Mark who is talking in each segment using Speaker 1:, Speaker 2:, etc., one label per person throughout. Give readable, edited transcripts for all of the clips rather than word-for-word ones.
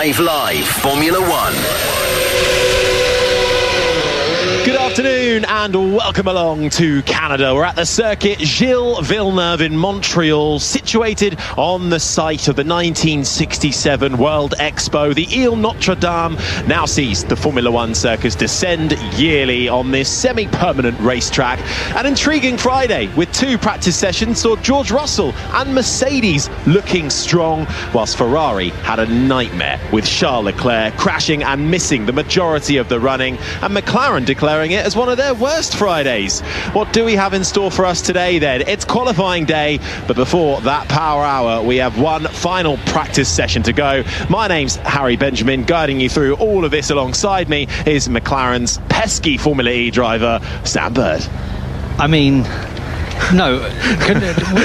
Speaker 1: 5 Live Formula One.
Speaker 2: Good afternoon and welcome along to Canada. We're at the circuit Gilles Villeneuve in Montreal, situated on the site of the 1967 World Expo. The Ile Notre Dame now sees the Formula One circus descend yearly on this semi-permanent racetrack. An intriguing Friday with 2 practice sessions saw George Russell and Mercedes looking strong, whilst Ferrari had a nightmare with Charles Leclerc crashing and missing the majority of the running, and McLaren declaring it as one of their worst Fridays. What do we have in store for us today then? It's qualifying day, but before that power hour we have one final practice session to go. My name's Harry Benjamin. Guiding you through all of this alongside me is McLaren's pesky Formula E driver, Sam Bird.
Speaker 3: I mean, no,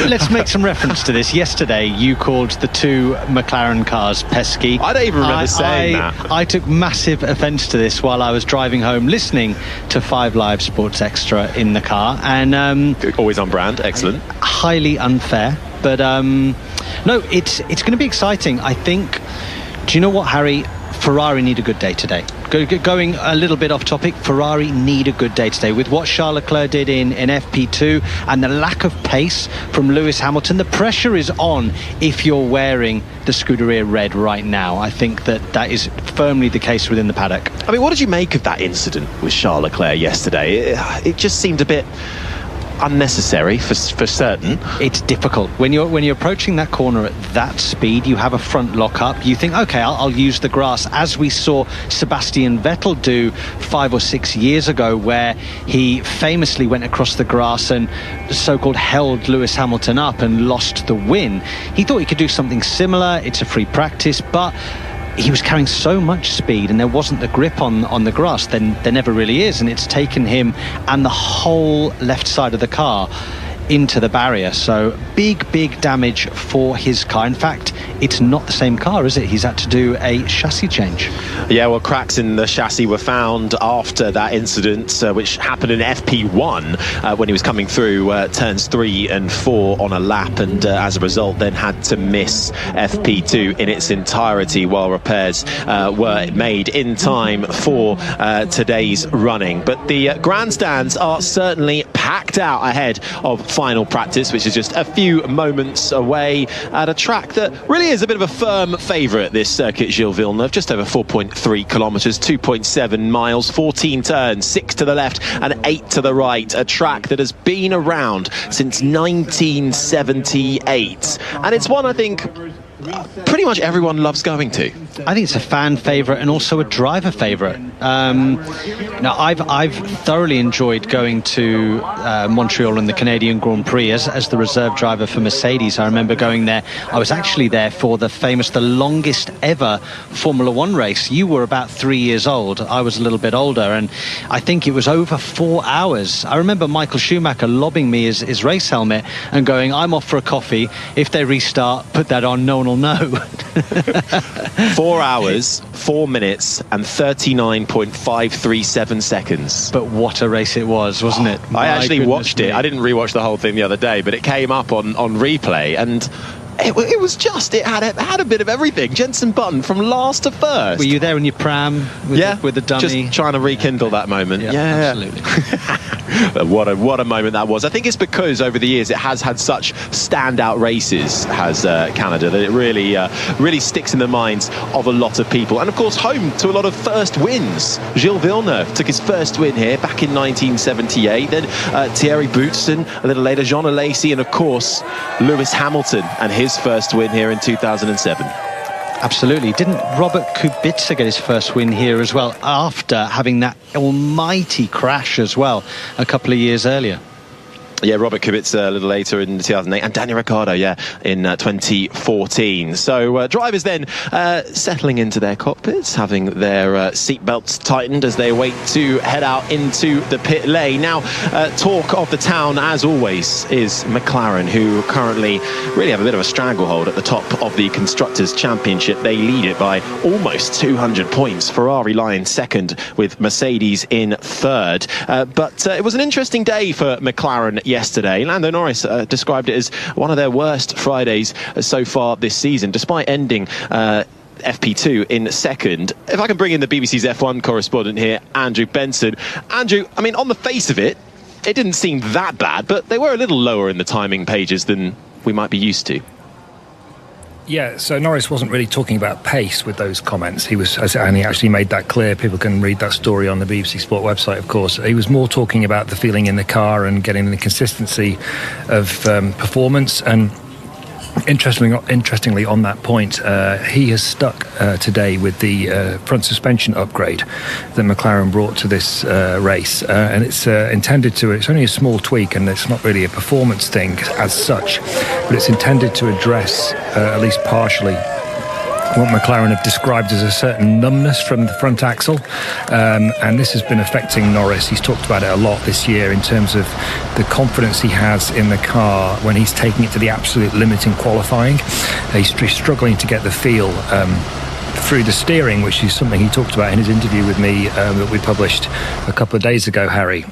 Speaker 3: let's make some reference to this. Yesterday you called the 2 McLaren cars pesky.
Speaker 2: I don't even remember saying that.
Speaker 3: I took massive offence to this while I was driving home listening to 5 Live Sports Extra in the car, and
Speaker 2: always on brand. Excellent.
Speaker 3: Highly unfair, but no, it's going to be exciting, I think. Do you know what, Harry? Ferrari need a good day today. Going a little bit off topic, Ferrari need a good day today. With what Charles Leclerc did in FP2 and the lack of pace from Lewis Hamilton, the pressure is on if you're wearing the Scuderia red right now. I think that is firmly the case within the paddock.
Speaker 2: I mean, what did you make of that incident with Charles Leclerc yesterday? It just seemed a bit unnecessary for certain.
Speaker 3: It's difficult when you're approaching that corner at that speed. You have a front lock up, you think, okay, I'll use the grass, as we saw Sebastian Vettel do 5 or 6 years ago, where he famously went across the grass and so-called held Lewis Hamilton up and lost the win. He thought he could do something similar. It's a free practice, but he was carrying so much speed and there wasn't the grip on the grass. Then there never really is, and it's taken him and the whole left side of the car into the barrier. So big damage for his car. In fact, it's not the same car, is it? He's had to do a chassis change.
Speaker 2: Yeah, well, cracks in the chassis were found after that incident, which happened in FP1 when he was coming through turns 3 and 4 on a lap, and as a result then had to miss FP2 in its entirety while repairs were made in time for today's running. But the grandstands are certainly packed out ahead of final practice, which is just a few moments away at a track that really is a bit of a firm favourite, this circuit Gilles Villeneuve. Just over 4.3 kilometres, 2.7 miles, 14 turns, 6 to the left and 8 to the right. A track that has been around since 1978, and it's one I think pretty much everyone loves going to.
Speaker 3: I think it's a fan favourite and also a driver favourite. Now, I've thoroughly enjoyed going to Montreal and the Canadian Grand Prix as the reserve driver for Mercedes. I remember going there. I was actually there for the longest ever Formula One race. You were about 3 years old. I was a little bit older, and I think it was over 4 hours. I remember Michael Schumacher lobbing me his race helmet and going, "I'm off for a coffee. If they restart, put that on. No one will know."
Speaker 2: 4 hours, 4 minutes and 39.537 seconds.
Speaker 3: But what a race it was, wasn't it?
Speaker 2: I actually watched it. I didn't rewatch the whole thing the other day, but it came up on replay, and it was just, it had a bit of everything. Jenson Button from last to first.
Speaker 3: Were you there in your pram with the dummy?
Speaker 2: Just trying to rekindle that moment.
Speaker 3: Yeah, absolutely.
Speaker 2: What a moment that was. I think it's because over the years it has had such standout races, has Canada, that it really sticks in the minds of a lot of people. And of course, home to a lot of first wins. Gilles Villeneuve took his first win here back in 1978. Then Thierry Boutsen, a little later Jean Alesi, and of course Lewis Hamilton and his first win here in 2007.
Speaker 3: Absolutely. Didn't Robert Kubica get his first win here as well, after having that almighty crash as well a couple of years earlier?
Speaker 2: Yeah, Robert Kubica a little later in 2008, and Daniel Ricciardo, in 2014. So drivers then settling into their cockpits, having their seatbelts tightened as they wait to head out into the pit lane. Now, talk of the town, as always, is McLaren, who currently really have a bit of a stranglehold at the top of the Constructors' Championship. They lead it by almost 200 points. Ferrari lying second, with Mercedes in third. But it was an interesting day for McLaren yesterday. Lando Norris described it as one of their worst Fridays so far this season, despite ending FP2 in second. If I can bring in the BBC's F1 correspondent here, Andrew Benson. Andrew, I mean, on the face of it, it didn't seem that bad, but they were a little lower in the timing pages than we might be used to.
Speaker 4: Yeah, so Norris wasn't really talking about pace with those comments. And he actually made that clear. People can read that story on the BBC Sport website, of course. He was more talking about the feeling in the car and getting the consistency of performance. And interestingly, on that point, he has stuck today with the front suspension upgrade that McLaren brought to this race, and it's intended to. It's only a small tweak, and it's not really a performance thing as such, but it's intended to address, at least partially, what McLaren have described as a certain numbness from the front axle, and this has been affecting Norris. He's talked about it a lot this year in terms of the confidence he has in the car when he's taking it to the absolute limit in qualifying. He's struggling to get the feel through the steering, which is something he talked about in his interview with me that we published a couple of days ago, Harry.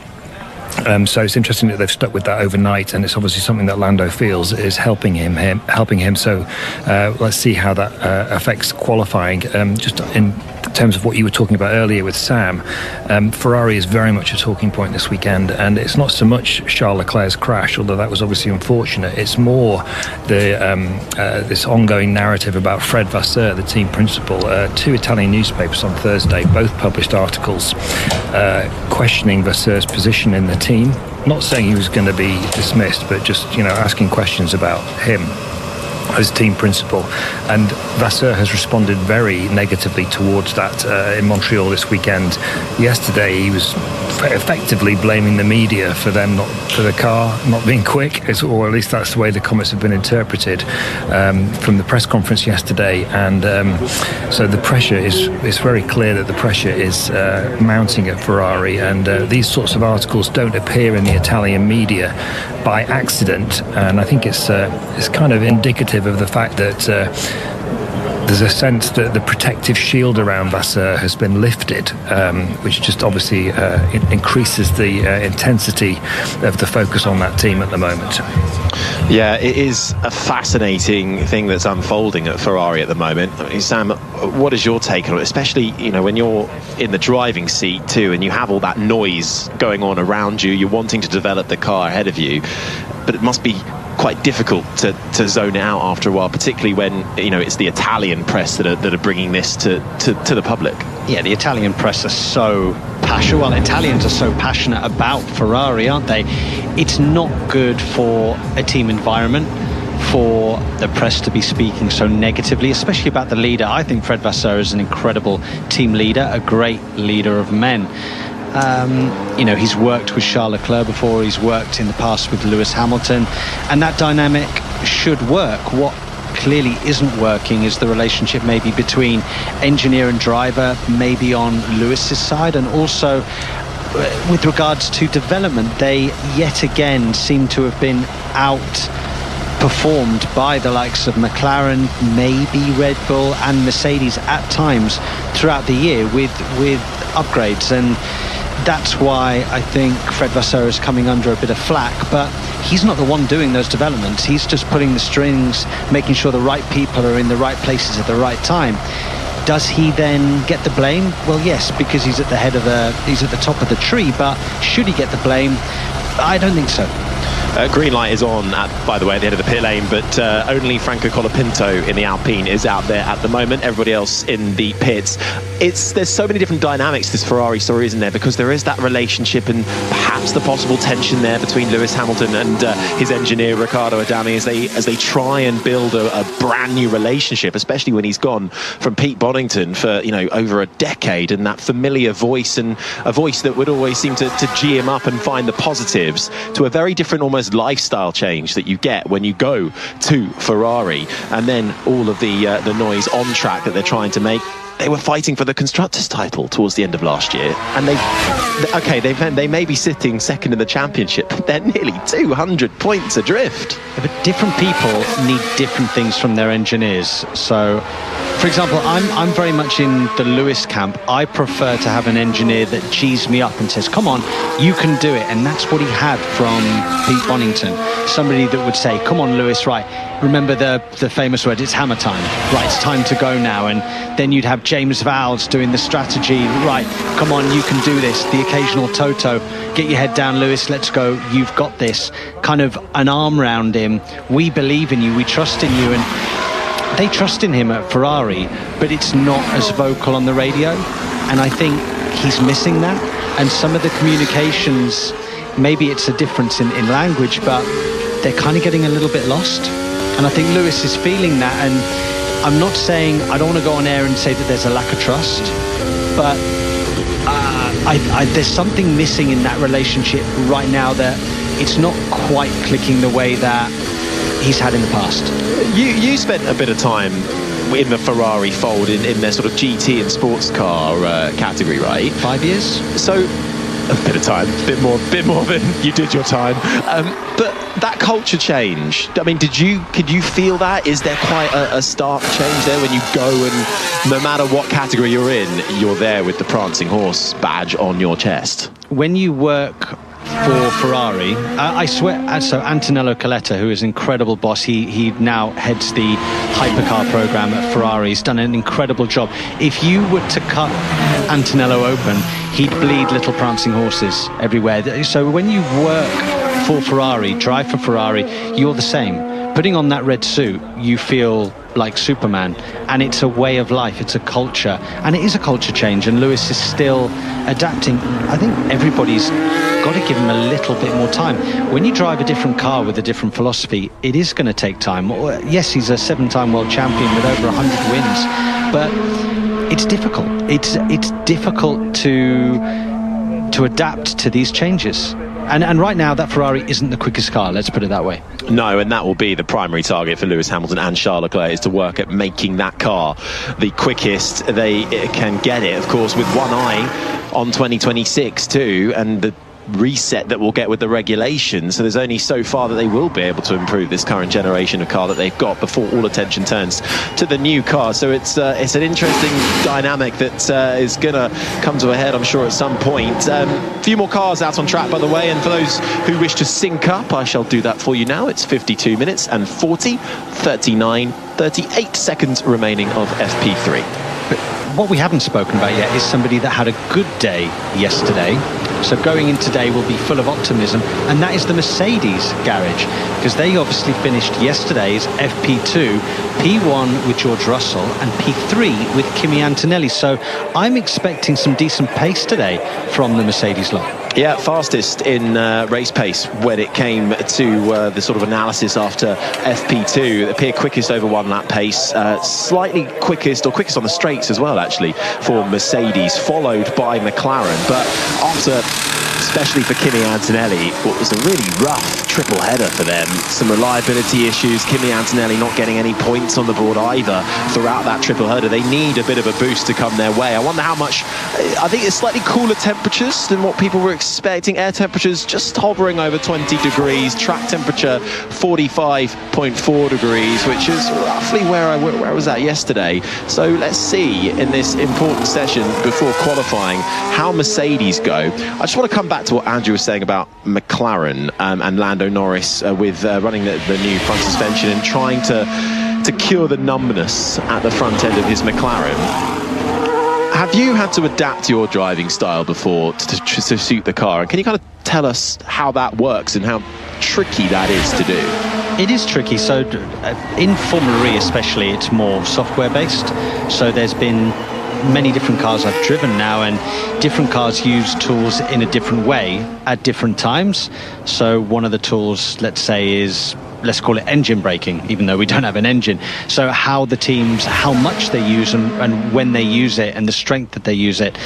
Speaker 4: So it's interesting that they've stuck with that overnight, and it's obviously something that Lando feels is helping him. So let's see how that affects qualifying. Just in terms of what you were talking about earlier with Sam, Ferrari is very much a talking point this weekend, and it's not so much Charles Leclerc's crash, although that was obviously unfortunate. It's more this ongoing narrative about Fred Vasseur, the team principal. Two Italian newspapers on Thursday both published articles questioning Vasseur's position in the team. Not saying he was going to be dismissed, but just asking questions about him as team principal, and Vasseur has responded very negatively towards that in Montreal this weekend. Yesterday he was effectively blaming the media for the car not being quick, or at least that's the way the comments have been interpreted from the press conference yesterday. And so the pressure is very clear that the pressure is mounting at Ferrari, and these sorts of articles don't appear in the Italian media by accident, and I think it's kind of indicative of the fact that there's a sense that the protective shield around Vasseur has been lifted, which just obviously increases the intensity of the focus on that team at the moment.
Speaker 2: Yeah, it is a fascinating thing that's unfolding at Ferrari at the moment. I mean, Sam, what is your take on it? Especially, when you're in the driving seat too, and you have all that noise going on around you, you're wanting to develop the car ahead of you, but it must be quite difficult to zone it out after a while, particularly when it's the Italian press that are bringing this to the public.
Speaker 3: Yeah, the Italian press are so passionate. Well, Italians are so passionate about Ferrari, aren't they? It's not good for a team environment for the press to be speaking so negatively, especially about the leader. I think Fred Vasseur is an incredible team leader, a great leader of men. He's worked with Charles Leclerc before, he's worked in the past with Lewis Hamilton, and that dynamic should work. What clearly isn't working is the relationship maybe between engineer and driver, maybe on Lewis's side, and also with regards to development. They yet again seem to have been outperformed by the likes of McLaren, maybe Red Bull and Mercedes at times throughout the year with upgrades, and that's why I think Fred Vasseur is coming under a bit of flack. But he's not the one doing those developments. He's just pulling the strings, making sure the right people are in the right places at the right time. Does he then get the blame? Well, yes, because he's at the top of the tree. But should he get the blame? I don't think so.
Speaker 2: Green light is on, by the way, at the end of the pit lane, but only Franco Colapinto in the Alpine is out there at the moment. Everybody else in the pits. There's so many different dynamics to this Ferrari story, isn't there? Because there is that relationship and perhaps the possible tension there between Lewis Hamilton and his engineer Riccardo Adami as they try and build a brand new relationship, especially when he's gone from Pete Bonington for over a decade, and that familiar voice, and a voice that would always seem to gee him up and find the positives, to a very different almost lifestyle change that you get when you go to Ferrari, and then all of the noise on track that they're trying to make. They were fighting for the constructors' title towards the end of last year, and they may be sitting second in the championship, but they're nearly 200 points adrift.
Speaker 3: Yeah, but different people need different things from their engineers, so For example, I'm very much in the Lewis camp. I prefer to have an engineer that G's me up and says, come on, you can do it. And that's what he had from Pete Bonington. Somebody that would say, come on, Lewis, right, remember the famous word, it's hammer time. Right, it's time to go now. And then you'd have James Vowles doing the strategy. Right, come on, you can do this. The occasional Toto, get your head down, Lewis, let's go. You've got this. Kind of an arm round him. We believe in you. We trust in you. And they trust in him at Ferrari, but it's not as vocal on the radio. And I think he's missing that. And some of the communications, maybe it's a difference in language, but they're kind of getting a little bit lost. And I think Lewis is feeling that. And I'm not saying, I don't want to go on air and say that there's a lack of trust, but there's something missing in that relationship right now, that it's not quite clicking the way that he's had in the past.
Speaker 2: You spent a bit of time in the Ferrari fold in their sort of GT and sports car category, right?
Speaker 3: 5 years.
Speaker 2: So a bit of time, a bit more than you did your time. But that culture change, I mean, could you feel that? Is there quite a stark change there when you go and no matter what category you're in, you're there with the Prancing Horse badge on your chest?
Speaker 3: When you work for Ferrari, I swear, so Antonello Coletta, who is an incredible boss, he now heads the hypercar program at Ferrari. He's done an incredible job. If you were to cut Antonello open, he'd bleed little prancing horses everywhere. So when you work for Ferrari, drive for Ferrari, you're the same. Putting on that red suit, you feel like Superman, and it's a way of life, it's a culture, and it is a culture change, and Lewis is still adapting. I think everybody's got to give him a little bit more time. When you drive a different car with a different philosophy, it is going to take time. Yes, he's a 7-time world champion with over 100 wins, but it's difficult. It's difficult to adapt to these changes. And right now, that Ferrari isn't the quickest car, let's put it that way.
Speaker 2: No, and that will be the primary target for Lewis Hamilton and Charles Leclerc, is to work at making that car the quickest they can get it, of course, with one eye on 2026 too, and the reset that we'll get with the regulations. So there's only so far that they will be able to improve this current generation of car that they've got before all attention turns to the new car. So it's an interesting dynamic that is going to come to a head, I'm sure, at some point. A few more cars out on track, by the way, and for those who wish to sync up, I shall do that for you now. It's 52 minutes and 38 seconds remaining of FP3.
Speaker 3: But what we haven't spoken about yet is somebody that had a good day yesterday. So going in today will be full of optimism, and that is the Mercedes garage, because they obviously finished yesterday's FP2, P1 with George Russell and P3 with Kimi Antonelli. So I'm expecting some decent pace today from the Mercedes lot.
Speaker 2: Yeah, fastest in race pace when it came to the sort of analysis after FP2. It appeared quickest over 1 lap pace, slightly quickest on the straights as well, actually, for Mercedes, followed by McLaren. But after, especially for Kimi Antonelli, what was a really rough triple header for them. Some reliability issues, Kimi Antonelli not getting any points on the board either throughout that triple header. They need a bit of a boost to come their way. I wonder how much. I think it's slightly cooler temperatures than what people were expecting. Air temperatures just hovering over 20 degrees, track temperature 45.4 degrees, which is roughly where I was at yesterday. So let's see in this important session before qualifying how Mercedes go. I just want to come back to what Andrew was saying about McLaren and Lando Norris with running the new front suspension and trying to cure the numbness at the front end of his McLaren. Have you had to adapt your driving style before to suit the car? And can you kind of tell us how that works and how tricky that is to do?
Speaker 3: It is tricky. So in Formula E especially, it's more software based. So there's been many different cars I've driven now, and different cars use tools in a different way at different times. So one of the tools, let's say, is, let's call it engine braking, even though we don't have an engine. So how the teams, how much they use and when they use it and the strength that they use it.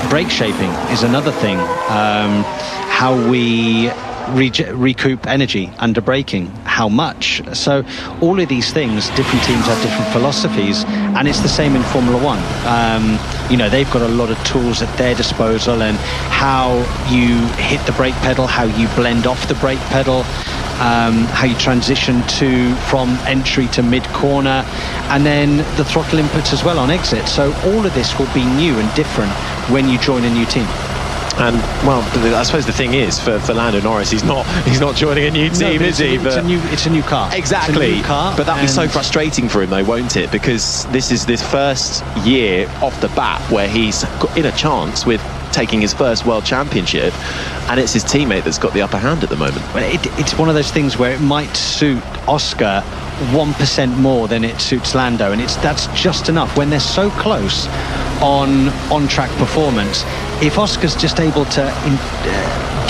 Speaker 3: Brake shaping is another thing. How we recoup energy under braking. How much? So all of these things, different teams have different philosophies, and it's the same in Formula One. They've got a lot of tools at their disposal, and how you hit the brake pedal, how you blend off the brake pedal, how you transition from entry to mid-corner, and then the throttle inputs as well on exit. So all of this will be new and different when you join a new team.
Speaker 2: And well, I suppose the thing is for Lando Norris, he's not joining a new team, is he?
Speaker 3: It's a new car.
Speaker 2: Exactly.
Speaker 3: It's a new car,
Speaker 2: but that'll be so frustrating for him, though, won't it? Because this is this first year off the bat where he's in a chance with taking his first world championship, and it's his teammate that's got the upper hand at the moment.
Speaker 3: It's one of those things where it might suit Oscar 1% more than it suits Lando, and that's just enough when they're so close on track performance. If Oscar's just able to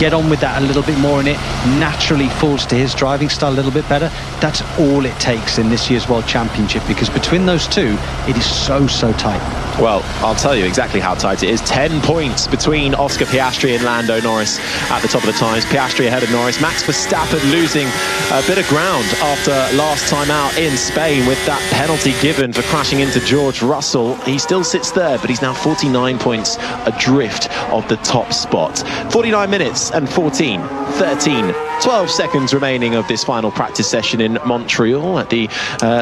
Speaker 3: get on with that a little bit more, and it naturally falls to his driving style a little bit better, that's all it takes in this year's World Championship, because between those two it is so tight.
Speaker 2: Well, I'll tell you exactly how tight it is. 10 points between Oscar Piastri and Lando Norris at the top of the times. Piastri ahead of Norris. Max Verstappen losing a bit of ground after last time out in Spain with that penalty given for crashing into George Russell. He still sits third, but he's now 49 points adrift of the top spot. 49 minutes and 12 seconds remaining of this final practice session in Montreal at the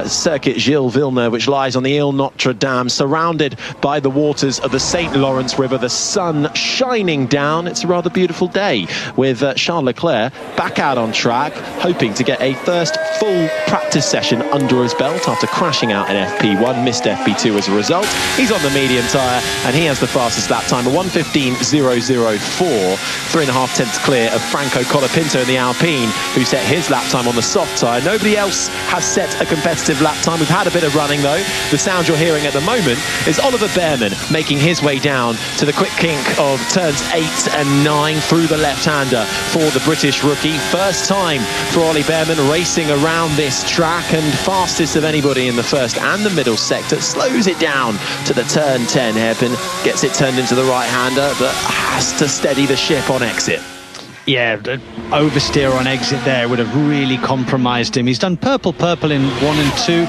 Speaker 2: Circuit Gilles Villeneuve, which lies on the Ile Notre Dame, surrounded by the waters of the St. Lawrence River, the sun shining down. It's a rather beautiful day with Charles Leclerc back out on track, hoping to get a first full practice session under his belt after crashing out in FP1, missed FP2 as a result. He's on the medium tyre and he has the fastest lap time, a 1:15.004, 3.5 tenths clear of Franco Colapinto in the Alpine, who set his lap time on the soft tyre. Nobody else has set a competitive lap time. We've had a bit of running though. The sound you're hearing at the moment is Oliver Behrman making his way down to the quick kink of turns 8 and 9 through the left-hander for the British rookie. First time for Ollie Behrman racing around this track, and fastest of anybody in the first and the middle sector. Slows it down to the turn 10 hairpin, gets it turned into the right-hander, but has to steady the ship on exit.
Speaker 3: Yeah, oversteer on exit there would have really compromised him. He's done purple in 1 and 2.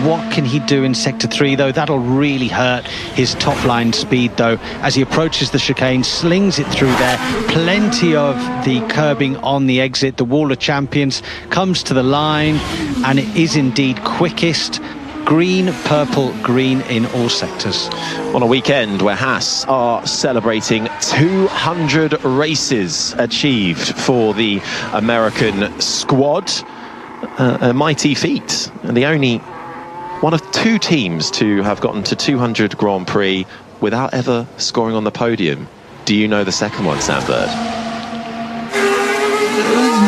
Speaker 3: What can he do in sector 3 though? That'll really hurt his top line speed though. As he approaches the chicane, slings it through there. Plenty of the curbing on the exit. The Wall of Champions comes to the line, and it is indeed quickest. Green, purple, green in all sectors.
Speaker 2: On a weekend where Haas are celebrating 200 races achieved for the American squad. A mighty feat, and the only one of 2 teams to have gotten to 200 Grand Prix without ever scoring on the podium. Do you know the second one, Sam Bird?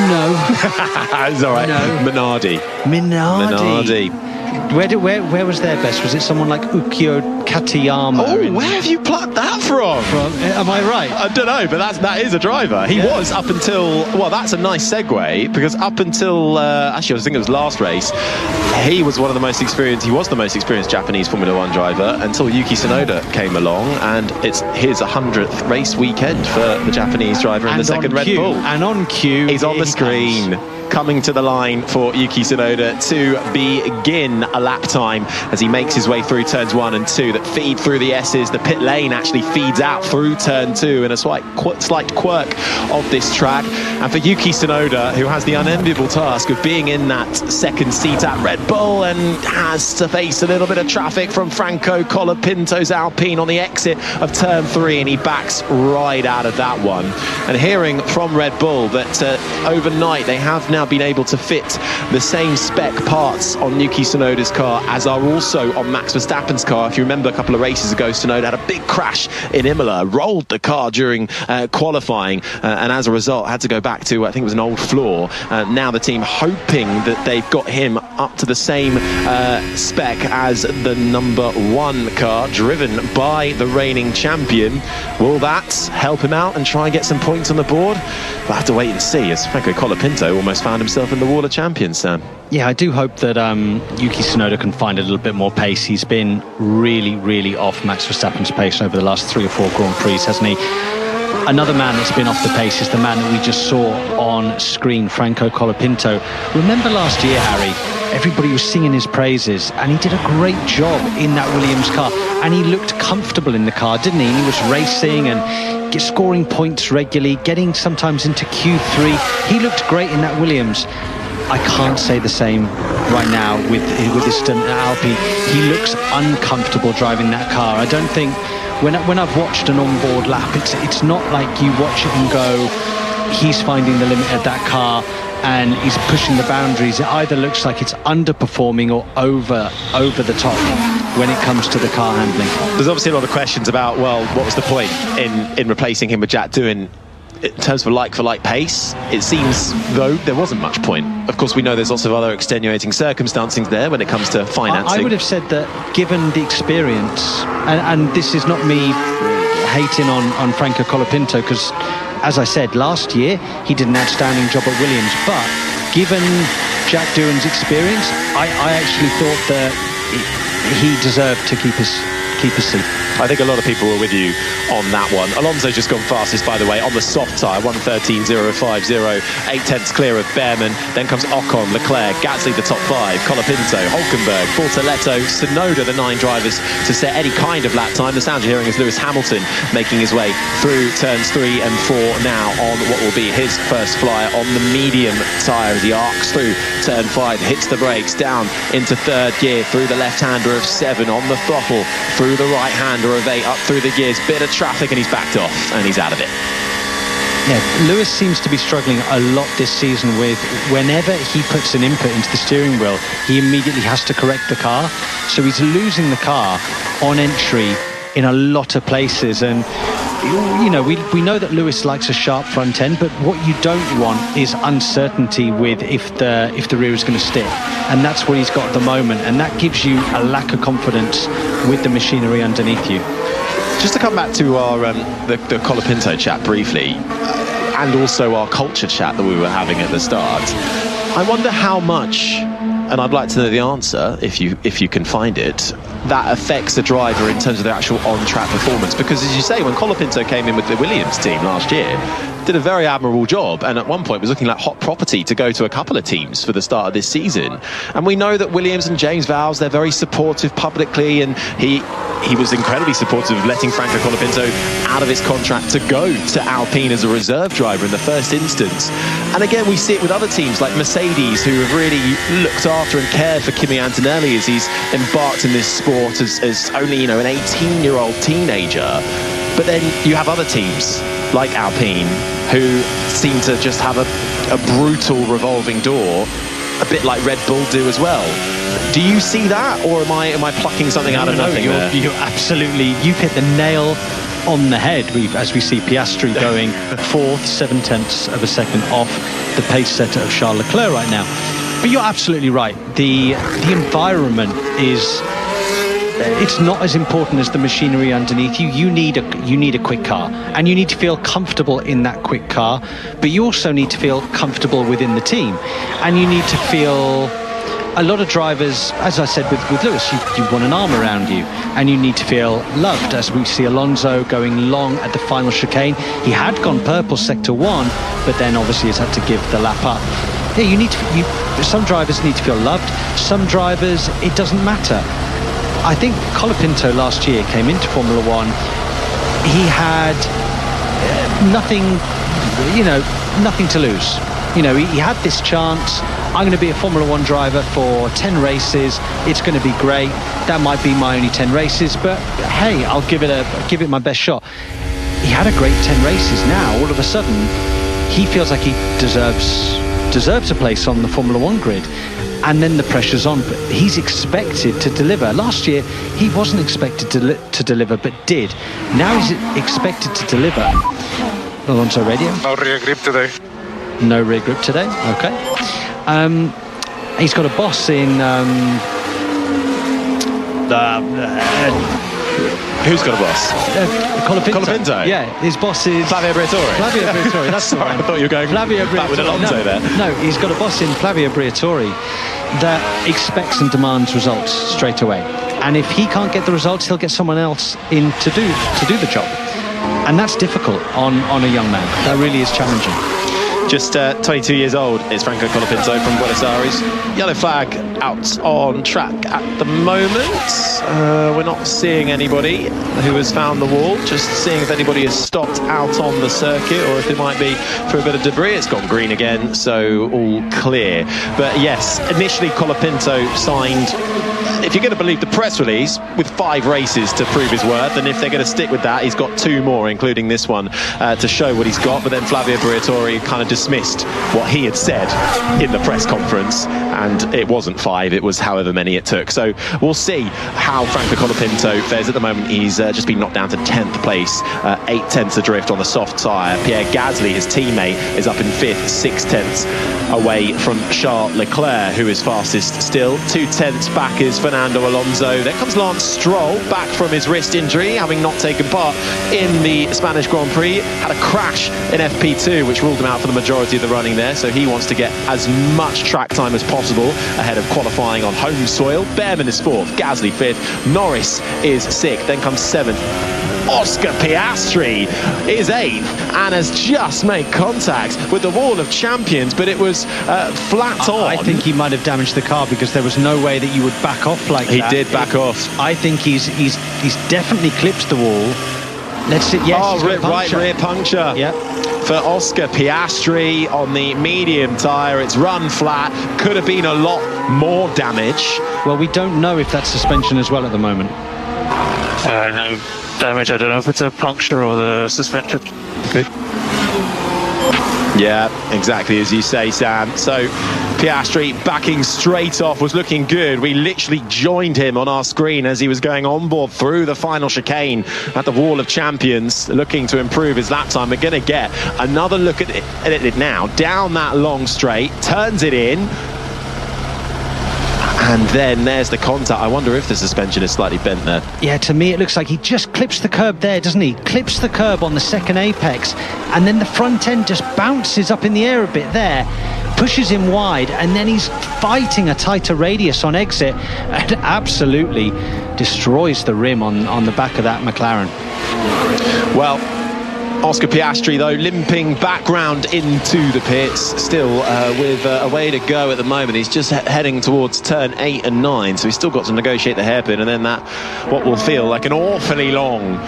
Speaker 3: No.
Speaker 2: It's all right.
Speaker 3: No.
Speaker 2: Minardi.
Speaker 3: Where was their best? Was it someone like Ukyo Katayama?
Speaker 2: Oh, where have you plucked that from?
Speaker 3: Am I right?
Speaker 2: I don't know, but that is a driver. He was up until, well, that's a nice segue, because up until, actually I think it was last race, he was the most experienced Japanese Formula One driver until Yuki Tsunoda came along, and it's his 100th race weekend for the Japanese driver in the second Red Bull.
Speaker 3: And on cue,
Speaker 2: he's on the screen. Coming to the line for Yuki Tsunoda to begin a lap time as he makes his way through turns 1 and 2 that feed through the S's. The pit lane actually feeds out through turn 2 in a slight quirk of this track. And for Yuki Tsunoda, who has the unenviable task of being in that second seat at Red Bull and has to face a little bit of traffic from Franco Colapinto's Alpine on the exit of turn 3, and he backs right out of that one. And hearing from Red Bull that overnight they have now been able to fit the same spec parts on Yuki Tsunoda's car as are also on Max Verstappen's car. If you remember a couple of races ago, Tsunoda had a big crash in Imola, rolled the car during qualifying, and as a result had to go back to, I think it was an old floor. Now the team hoping that they've got him up to the same spec as the number 1 car driven by the reigning champion. Will that help him out and try and get some points on the board? We'll have to wait and see, as Franco Colapinto almost found himself in the Wall of Champions, Sam.
Speaker 3: Yeah, I do hope that Yuki Tsunoda can find a little bit more pace. He's been really off Max Verstappen's pace over the last 3 or 4 Grand Prix, hasn't he? Another man that's been off the pace is the man that we just saw on screen, Franco Colapinto. Remember last year, Harry, everybody was singing his praises, and he did a great job in that Williams car, and he looked comfortable in the car, didn't he? And he was racing and scoring points regularly, getting sometimes into Q3. He looked great in that Williams. I can't say the same right now with this stint at Alpine. He looks uncomfortable driving that car. I don't think, when I've watched an onboard lap, it's not like you watch it and go, he's finding the limit of that car and he's pushing the boundaries. It either looks like it's underperforming or over the top when it comes to the car handling.
Speaker 2: There's obviously a lot of questions about, well, what was the point in replacing him with Jack Doohan in terms of like-for-like pace? It seems, though, there wasn't much point. Of course, we know there's lots of other extenuating circumstances there when it comes to financing.
Speaker 3: I would have said that given the experience, and this is not me hating on Franco Colapinto, because, as I said, last year he did an outstanding job at Williams, but given Jack Doohan's experience, I actually thought that he deserved to keep his seat.
Speaker 2: I think a lot of people were with you on that one. Alonso's just gone fastest, by the way, on the soft tyre, 1:13.050, 8/10 clear of Behrman. Then comes Ocon, Leclerc, Gasly the top five, Colapinto, Hülkenberg, Bortoleto, Tsunoda, the 9 drivers to set any kind of lap time. The sound you're hearing is Lewis Hamilton making his way through turns 3 and 4 now on what will be his first flyer on the medium tyre as he arcs through turn 5, hits the brakes, down into third gear through the left-hander of 7, on the throttle through the right-hander of 8, up through the gears, bit of traffic, and he's backed off and he's out of it.
Speaker 3: Yeah, Lewis seems to be struggling a lot this season with, whenever he puts an input into the steering wheel, he immediately has to correct the car, so he's losing the car on entry in a lot of places. And you know, we know that Lewis likes a sharp front end, but what you don't want is uncertainty with if the rear is going to stick, and that's what he's got at the moment, and that gives you a lack of confidence with the machinery underneath you.
Speaker 2: Just to come back to our the Colapinto chat briefly, and also our culture chat that we were having at the start, I wonder how much, and I'd like to know the answer if you can find it, that affects the driver in terms of their actual on-track performance. Because, as you say, when Colapinto came in with the Williams team last year, did a very admirable job, and at one point was looking like hot property to go to a couple of teams for the start of this season. And we know that Williams and James Vowles, they're very supportive publicly, and he was incredibly supportive of letting Franco Colapinto out of his contract to go to Alpine as a reserve driver in the first instance. And again, we see it with other teams like Mercedes, who have really looked after and cared for Kimi Antonelli as he's embarked in this sport as only, you know, an 18-year-old teenager. But then you have other teams like Alpine who seem to just have a brutal revolving door, a bit like Red Bull do as well. Do you see that, or am I plucking something out of nothing there?
Speaker 3: You're absolutely, you've hit the nail on the head. As we see Piastri going 4th, 7/10 of a second off the pace setter of Charles Leclerc right now. But you're absolutely right. The environment is, it's not as important as the machinery underneath you. You need a quick car, and you need to feel comfortable in that quick car, but you also need to feel comfortable within the team, and you need to feel, a lot of drivers, as I said with Lewis, you want an arm around you, and you need to feel loved, as we see Alonso going long at the final chicane. He had gone purple sector 1, but then obviously has had to give the lap up. Yeah, some drivers need to feel loved, some drivers it doesn't matter. I think Colapinto last year came into Formula One, he had nothing to lose. You know, he had this chance. I'm going to be a Formula One driver for 10 races. It's going to be great. That might be my only 10 races, but hey, I'll give it my best shot. He had a great 10 races. Now, all of a sudden, he feels like he deserves a place on the Formula One grid. And then the pressure's on, but he's expected to deliver. Last year, he wasn't expected to deliver, but did. Now he's expected to deliver. Alonso Radio.
Speaker 5: No rear grip today.
Speaker 3: No rear grip today, okay. He's got a boss in...
Speaker 2: Who's got a boss? Colapinto?
Speaker 3: Yeah, his boss is...
Speaker 2: Flavio Briatore.
Speaker 3: Flavio Briatore, that's
Speaker 2: sorry, I thought you were going back with Alonso there.
Speaker 3: No, he's got a boss in Flavio Briatore that expects and demands results straight away. And if he can't get the results, he'll get someone else in to do the job. and that's difficult on a young man. That really is challenging.
Speaker 2: Just 22 years old is Franco Colapinto from Buenos Aires. Yellow flag out on track at the moment. We're not seeing anybody who has found the wall, just seeing if anybody has stopped out on the circuit or if it might be for a bit of debris. It's gone green again, so all clear. But yes, initially Colapinto signed, if you're going to believe the press release, with 5 races to prove his worth, and if they're going to stick with that, he's got 2 more, including this one, to show what he's got. But then Flavio Briatore kind of dismissed what he had said in the press conference, and it wasn't 5, it was however many it took. So we'll see how Franco Colapinto fares. At the moment, he's just been knocked down to 10th place, 8 tenths adrift on the soft tyre. Pierre Gasly, his teammate, is up in 5th, 6 tenths away from Charles Leclerc, who is fastest still. 2 tenths back is Fernando Alonso. Then comes Lance Stroll, back from his wrist injury, having not taken part in the Spanish Grand Prix. Had a crash in FP2, which ruled him out for the majority of the running there, so he wants to get as much track time as possible ahead of qualifying on home soil. Behrman is 4th, Gasly 5th, Norris is 6th, then comes 7th. Oscar Piastri is 8th and has just made contact with the wall of champions, but it was flat on.
Speaker 3: I think he might have damaged the car, because there was no way that you would back off like that.
Speaker 2: He did back off.
Speaker 3: I think he's definitely clipped the wall. Let's see. Yes,
Speaker 2: right rear puncture.
Speaker 3: Yep.
Speaker 2: For Oscar Piastri on the medium tyre. It's run flat. Could have been a lot more damage.
Speaker 3: Well, we don't know if that's suspension as well at the moment.
Speaker 5: No damage. I don't know if it's a puncture or the suspension.
Speaker 2: Good. Yeah, exactly as you say, Sam. So Piastri backing straight off, was looking good. We literally joined him on our screen as he was going on board through the final chicane at the Wall of Champions, looking to improve his lap time. We're going to get another look at it now. Down that long straight, turns it in. And then there's the contact. I wonder if the suspension is slightly bent there.
Speaker 3: Yeah, to me it looks like he just clips the curb there, doesn't he? Clips the curb on the second apex, and then the front end just bounces up in the air a bit there, pushes him wide, and then he's fighting a tighter radius on exit and absolutely destroys the rim on the back of that McLaren.
Speaker 2: Well, Oscar Piastri, though, limping back round into the pits, still with a way to go at the moment. He's just heading towards turn 8 and 9, so he's still got to negotiate the hairpin, and then that, what will feel like an awfully long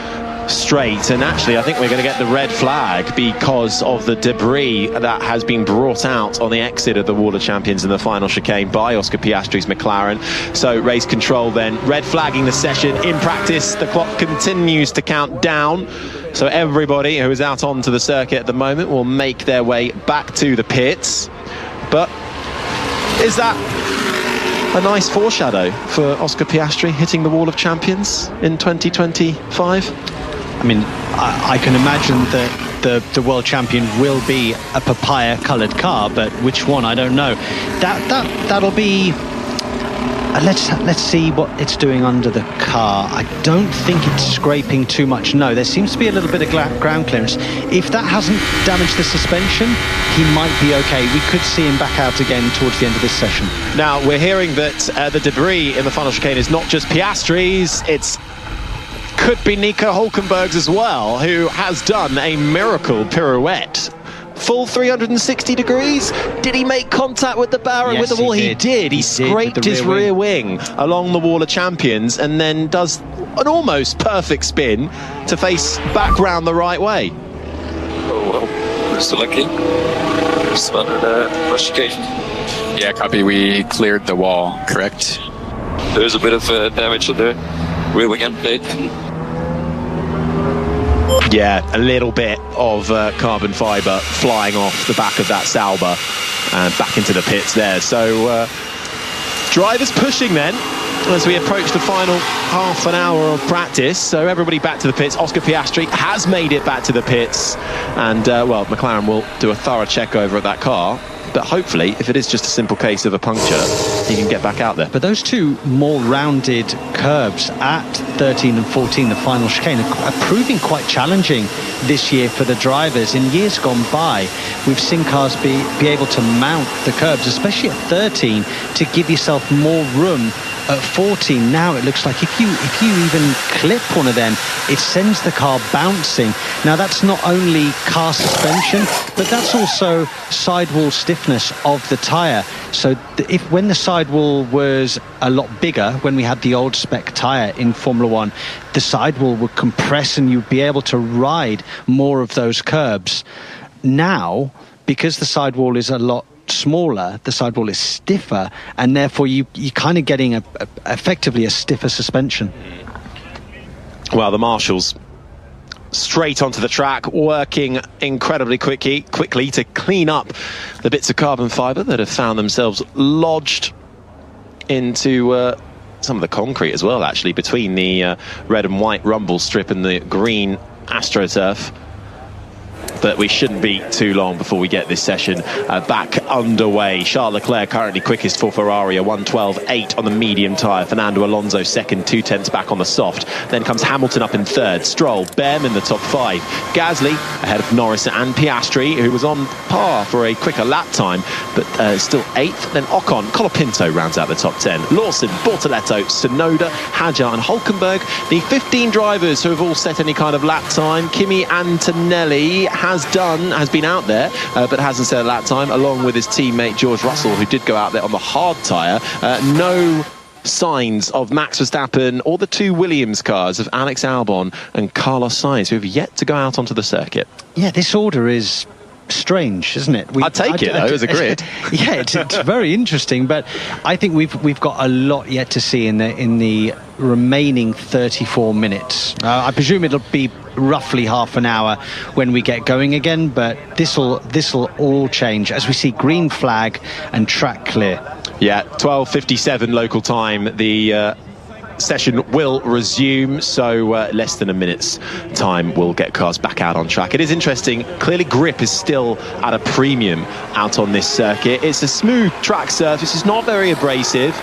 Speaker 2: straight. And actually, I think we're going to get the red flag because of the debris that has been brought out on the exit of the Wall of Champions in the final chicane by Oscar Piastri's McLaren. So race control then, red flagging the session. In practice, the clock continues to count down. So everybody who is out onto the circuit at the moment will make their way back to the pits. But is that a nice foreshadow for Oscar Piastri hitting the Wall of Champions in 2025?
Speaker 3: I mean, I can imagine that the world champion will be a papaya-coloured car, but which one, I don't know. That'll be... Let's see what it's doing under the car. I don't think it's scraping too much. No, there seems to be a little bit of ground clearance. If that hasn't damaged the suspension, he might be okay. We could see him back out again towards the end of this session.
Speaker 2: Now, we're hearing that the debris in the final chicane is not just Piastri's, it's could be Nico Hulkenberg's as well, who has done a miracle pirouette. Full 360 degrees. Did he make contact with the barrier, with the wall? He did. He scraped his rear wing along the Wall of Champions and then does an almost perfect spin to face back round the right way.
Speaker 5: Oh, well, we're still lucky. Just under the chicane.
Speaker 6: Yeah, copy. We cleared the wall, correct?
Speaker 5: There's a bit of damage on the rear wing end plate.
Speaker 2: Yeah, a little bit of carbon fibre flying off the back of that Sauber and back into the pits there. So drivers pushing then as we approach the final half an hour of practice. So everybody back to the pits. Oscar Piastri has made it back to the pits, and well, McLaren will do a thorough check over at that car. But hopefully, if it is just a simple case of a puncture, he can get back out there.
Speaker 3: But those two more rounded curbs at 13 and 14, the final chicane, are proving quite challenging this year for the drivers. In years gone by, we've seen cars be able to mount the curbs, especially at 13, to give yourself more room at 14. Now it looks like if you even clip one of them, it sends the car bouncing. Now that's not only car suspension, but that's also sidewall stiffness of the tyre. So when the sidewall was a lot bigger, when we had the old spec tyre in Formula One, the sidewall would compress and you'd be able to ride more of those curbs. Now, because the sidewall is a lot smaller, the sidewall is stiffer, and therefore you're kind of getting effectively a stiffer suspension.
Speaker 2: Well, the marshals straight onto the track, working incredibly quickly to clean up the bits of carbon fibre that have found themselves lodged into some of the concrete as well, actually, between the red and white rumble strip and the green AstroTurf. But we shouldn't be too long before we get this session back underway. Charles Leclerc currently quickest for Ferrari, a 1:12.8 on the medium tyre. Fernando Alonso second, 2/10 back on the soft. Then comes Hamilton up in third. Stroll, Behrman in the top five. Gasly ahead of Norris and Piastri, who was on par for a quicker lap time, but still eighth. Then Ocon, Colapinto rounds out the top 10. Lawson, Bortoletto, Tsunoda, Hadjar and Hulkenberg. The 15 drivers who have all set any kind of lap time. Kimi Antonelli has been out there, but hasn't set a lap time, along with his teammate George Russell, who did go out there on the hard tyre. No signs of Max Verstappen or the two Williams cars of Alex Albon and Carlos Sainz, who have yet to go out onto the circuit.
Speaker 3: Yeah, this order is strange, isn't it?
Speaker 2: I'd take it though as a grid.
Speaker 3: Yeah, it's very interesting, but I think we've got a lot yet to see in the remaining 34 minutes. I presume it'll be roughly half an hour when we get going again, but this'll all change as we see green flag and track clear.
Speaker 2: Yeah, 12:57 local time. The session will resume, so less than a minute's time we'll get cars back out on track. It is interesting, clearly grip is still at a premium out on this circuit. It's a smooth track surface, it's not very abrasive.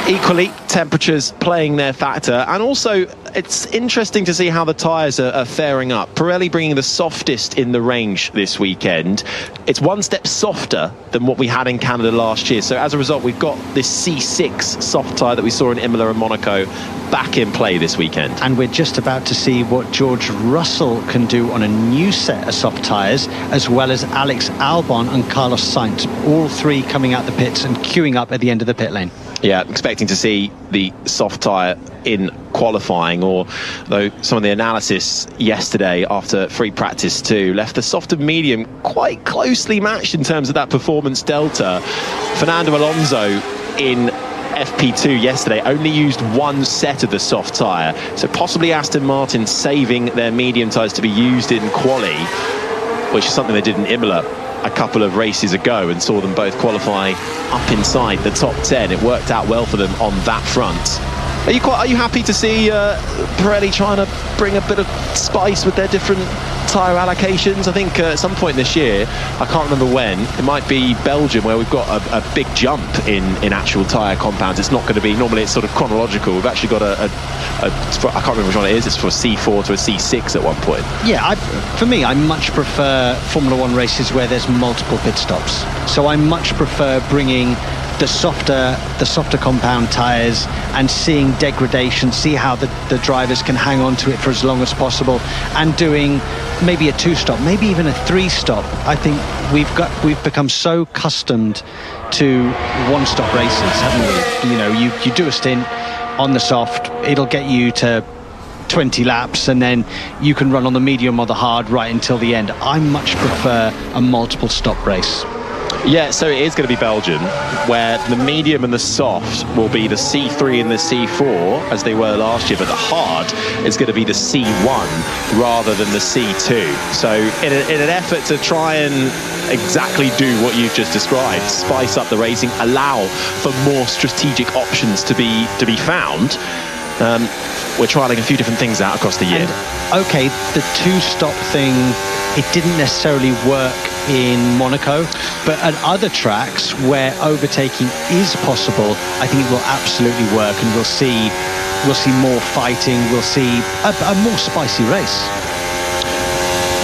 Speaker 2: Equally, temperatures playing their factor, and also it's interesting to see how the tyres are faring up. Pirelli bringing the softest in the range this weekend. It's one step softer than what we had in Canada last year, so as a result we've got this C6 soft tyre that we saw in Imola and Monaco back in play this weekend.
Speaker 3: And we're just about to see what George Russell can do on a new set of soft tyres, as well as Alex Albon and Carlos Sainz, all three coming out the pits and queuing up at the end of the pit lane.
Speaker 2: Yeah, expecting to see the soft tyre in qualifying, although some of the analysis yesterday after free practice 2 left the soft and medium quite closely matched in terms of that performance delta. Fernando Alonso in FP2 yesterday only used one set of the soft tyre, so possibly Aston Martin saving their medium tyres to be used in quali, which is something they did in Imola a couple of races ago and saw them both qualify up inside the top 10. It worked out well for them on that front. Are you happy to see Pirelli trying to bring a bit of spice with their different tyre allocations? I think at some point this year, I can't remember when, it might be Belgium, where we've got a big jump in actual tyre compounds. It's not going to be, normally it's sort of chronological. We've actually got I can't remember which one it is, it's for a C4 to a C6 at one point.
Speaker 3: Yeah, for me, I much prefer Formula One races where there's multiple pit stops. So I much prefer bringing the softer compound tyres and seeing degradation, see how the drivers can hang on to it for as long as possible, and doing maybe a 2-stop, maybe even a 3-stop. I think we've become so accustomed to 1-stop races, haven't we? You know, you do a stint on the soft, it'll get you to 20 laps, and then you can run on the medium or the hard right until the end. I much prefer a multiple stop race.
Speaker 2: Yeah, so it is going to be Belgium, where the medium and the soft will be the C3 and the C4, as they were last year, but the hard is going to be the C1 rather than the C2. So in an effort to try and exactly do what you've just described, spice up the racing, allow for more strategic options to be found, we're trialling a few different things out across the year.
Speaker 3: And, okay, the 2-stop thing, it didn't necessarily work in Monaco, but at other tracks where overtaking is possible, I think it will absolutely work, and we'll see more fighting, we'll see a more spicy race.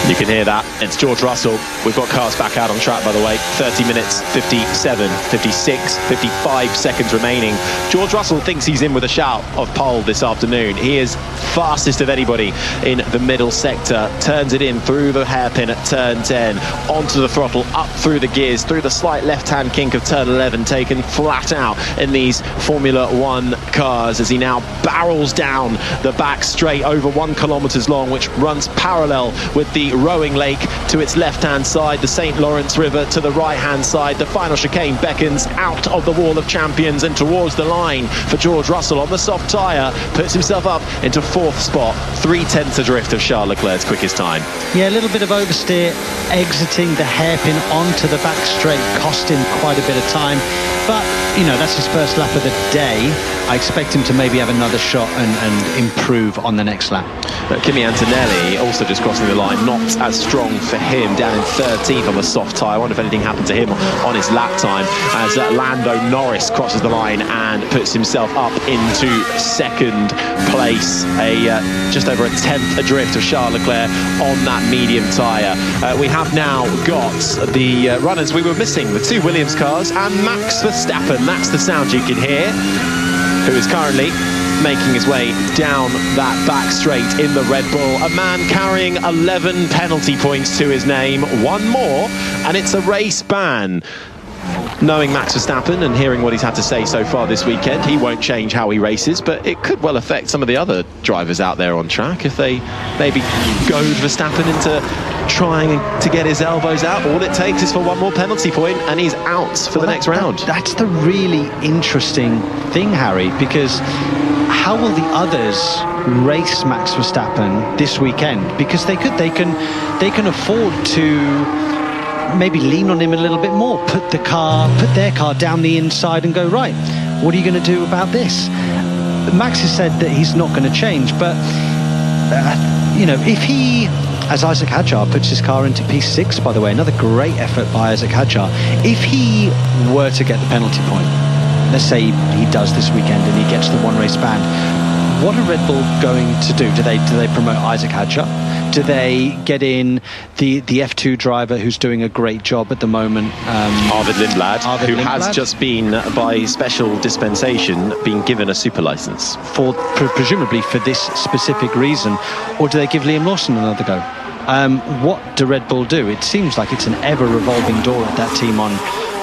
Speaker 2: You can hear that. It's George Russell. We've got cars back out on track, by the way. 30 minutes, 57, 56, 55 seconds remaining. George Russell thinks he's in with a shout of pole this afternoon. He is fastest of anybody in the middle sector. Turns it in through the hairpin at turn 10, onto the throttle, up through the gears, through the slight left-hand kink of turn 11, taken flat out in these Formula One cars as he now barrels down the back straight over 1 kilometre long, which runs parallel with the Rowing Lake to its left-hand side, the St. Lawrence River to the right-hand side. The final chicane beckons out of the Wall of Champions and towards the line for George Russell on the soft tyre, puts himself up into 4th spot, 3/10 adrift of Charles Leclerc's quickest time.
Speaker 3: Yeah, a little bit of oversteer, exiting the hairpin onto the back straight, cost him quite a bit of time. But, you know, that's his first lap of the day. I expect him to maybe have another shot and improve on the next lap.
Speaker 2: Kimi Antonelli also just crossing the line, not as strong for him, down in 13th on the soft tyre. I wonder if anything happened to him on his lap time as Lando Norris crosses the line and puts himself up into 2nd place, just over a 10th adrift of Charles Leclerc on that medium tyre. We have now got the runners we were missing, the 2 Williams cars, and Max Verstappen. That's the sound you can hear, who is currently making his way down that back straight in the Red Bull. A man carrying 11 penalty points to his name, 1 more, and it's a race ban. Knowing Max Verstappen and hearing what he's had to say so far this weekend, he won't change how he races, but it could well affect some of the other drivers out there on track if they maybe goad Verstappen into trying to get his elbows out. All it takes is for 1 more penalty point and he's out for the next round.
Speaker 3: That's the really interesting thing, Harry, because how will the others race Max Verstappen this weekend? Because they can afford to maybe lean on him a little bit more, put their car down the inside and go, right, what are you going to do about this? Max has said that he's not going to change, but you know, if he, as Isaac Hadjar puts his car into P6, by the way, another great effort by Isaac Hadjar, if he were to get the penalty point, let's say he does this weekend and he gets the 1 race ban, what are Red Bull going to do? Do they promote Isaac Hadjar? Do they get in the F2 driver who's doing a great job at the moment?
Speaker 2: Arvid Lindblad, who has just been, by special dispensation, been given a super license.
Speaker 3: Presumably for this specific reason. Or do they give Liam Lawson another go? What do Red Bull do? It seems like it's an ever-revolving door at that team on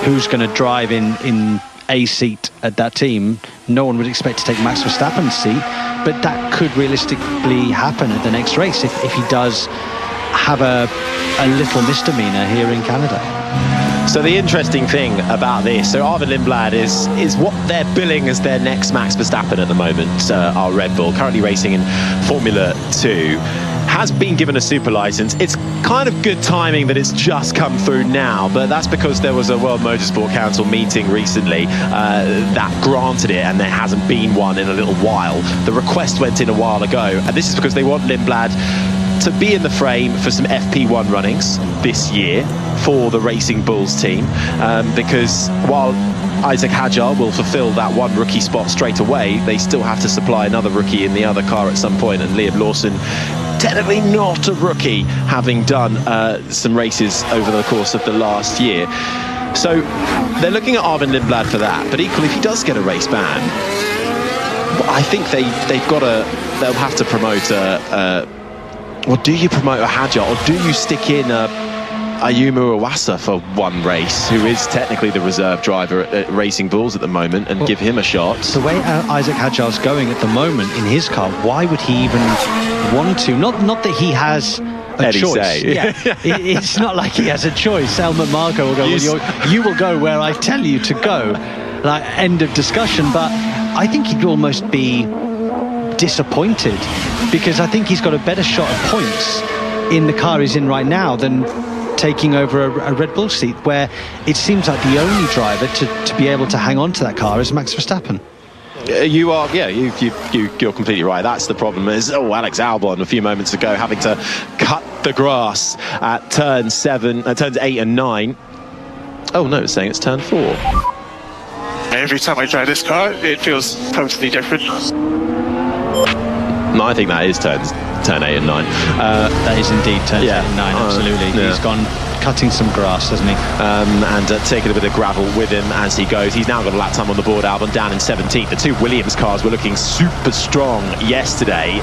Speaker 3: who's going to drive in a seat at that team. No one would expect to take Max Verstappen's seat, but that could realistically happen at the next race if he does have a little misdemeanor here in Canada.
Speaker 2: So the interesting thing about this, so Arvid Lindblad is what they're billing as their next Max Verstappen at the moment, our Red Bull, currently racing in Formula 2. Has been given a super license. It's kind of good timing that it's just come through now, but that's because there was a World Motorsport Council meeting recently that granted it, and there hasn't been one in a little while. The request went in a while ago, and this is because they want Lindblad to be in the frame for some FP1 runnings this year for the Racing Bulls team, because while Isaac Hadjar will fulfill that 1 rookie spot straight away, they still have to supply another rookie in the other car at some point, and Liam Lawson, technically not a rookie, having done some races over the course of the last year. So they're looking at Arvid Lindblad for that, but equally if he does get a race ban, I think they'll have to promote or do you promote a Hadjar, or do you stick in Ayumu Iwasa for 1 race, who is technically the reserve driver at Racing Bulls at the moment, and give him a shot?
Speaker 3: The way Isaac Hadjar's going at the moment in his car, why would he even want to? Not that he has a choice. Yeah, it's not like he has a choice. Helmut Marko will go, you will go where I tell you to go. Like, end of discussion. But I think he'd almost be disappointed, because I think he's got a better shot at points in the car he's in right now than taking over a Red Bull seat, where it seems like the only driver to be able to hang on to that car is Max Verstappen.
Speaker 2: You are, yeah, you're completely right. That's the problem. Is Alex Albon a few moments ago having to cut the grass at turns 8 and 9. Oh no, it's saying it's turn 4.
Speaker 7: Every time I drive this car, it feels totally different.
Speaker 2: No, I think that is turn 8 and 9.
Speaker 3: That is indeed turn 8 and 9, absolutely.
Speaker 2: Yeah.
Speaker 3: He's gone cutting some grass, hasn't he?
Speaker 2: And taking a bit of gravel with him as he goes. He's now got a lap time on the board, Albon, down in 17th. The two Williams cars were looking super strong yesterday.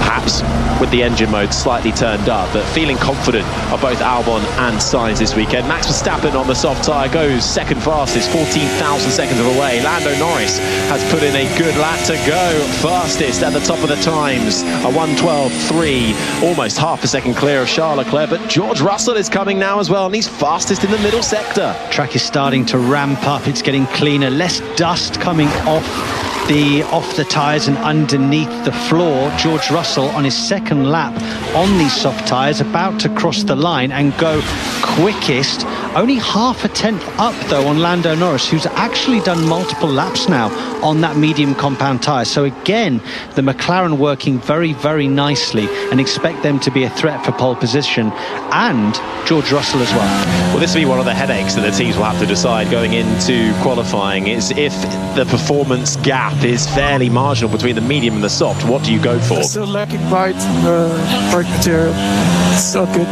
Speaker 2: Perhaps with the engine mode slightly turned up, but feeling confident of both Albon and Sainz this weekend. Max Verstappen on the soft tyre goes second fastest, 14,000 seconds of away. Lando Norris has put in a good lap to go fastest at the top of the times, a 1:12.3, almost half a second clear of Charles Leclerc, but George Russell is coming now as well, and he's fastest in the middle sector.
Speaker 3: Track is starting to ramp up, it's getting cleaner, less dust coming off the tyres and underneath the floor. George Russell on his second lap on these soft tyres, about to cross the line and go quickest, only half a tenth up though on Lando Norris, who's actually done multiple laps now on that medium compound tyre. So again, the McLaren working very, very nicely, and expect them to be a threat for pole position, and George Russell as well.
Speaker 2: Well, this will be one of the headaches that the teams will have to decide going into qualifying, is if the performance gap is fairly marginal between the medium and the soft, what do you go for?
Speaker 5: Still lacking bite in the brake material. It's not good.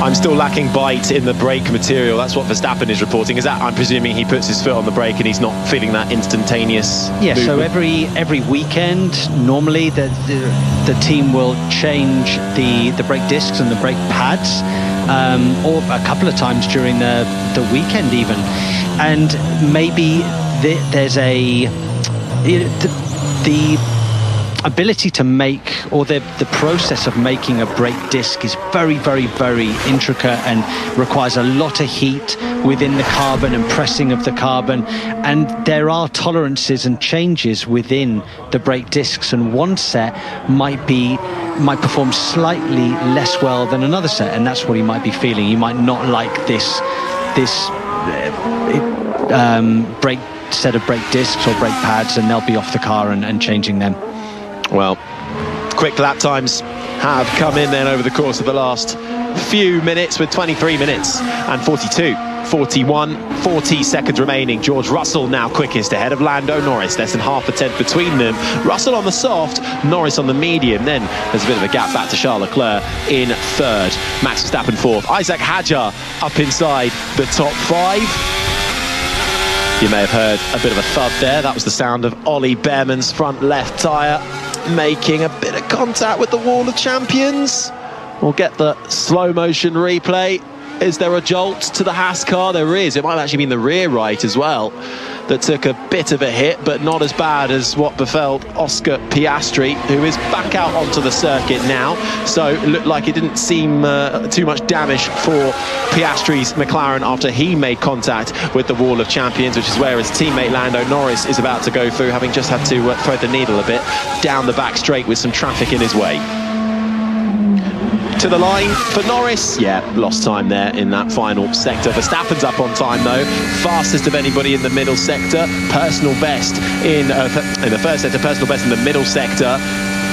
Speaker 2: I'm still lacking bite in the brake material. That's what Verstappen is reporting. Is that, I'm presuming, he puts his foot on the brake and he's not feeling that instantaneous
Speaker 3: Yeah,
Speaker 2: movement?
Speaker 3: so every weekend, normally the team will change the brake discs and the brake pads, or a couple of times during the weekend even. And maybe there's the ability to make, or the process of making a brake disc is very, very, very intricate and requires a lot of heat within the carbon and pressing of the carbon, and there are tolerances and changes within the brake discs, and one set might perform slightly less well than another set, and that's what he might be feeling. He might not like this brake set of brake discs or brake pads, and they'll be off the car and changing them.
Speaker 2: Well, quick lap times have come in then over the course of the last few minutes, with 23 minutes and 42, 41, 40 seconds remaining. George Russell now quickest, ahead of Lando Norris, less than half a tenth between them. Russell on the soft, Norris on the medium. Then there's a bit of a gap back to Charles Leclerc in third. Max Verstappen fourth. Isaac Hadjar up inside the top five. You may have heard a bit of a thud there. That was the sound of Ollie Behrman's front left tyre making a bit of contact with the wall of champions. We'll get the slow motion replay. Is there a jolt to the Haas car? There is. It might have actually been the rear right as well that took a bit of a hit, but not as bad as what befell Oscar Piastri, who is back out onto the circuit now. So it looked like it didn't seem too much damage for Piastri's McLaren after he made contact with the wall of champions, which is where his teammate Lando Norris is about to go through, having just had to thread the needle a bit down the back straight with some traffic in his way. To the line for Norris. Yeah, lost time there in that final sector. Verstappen's up on time though, fastest of anybody in the middle sector. Personal best in the first sector, personal best in the middle sector.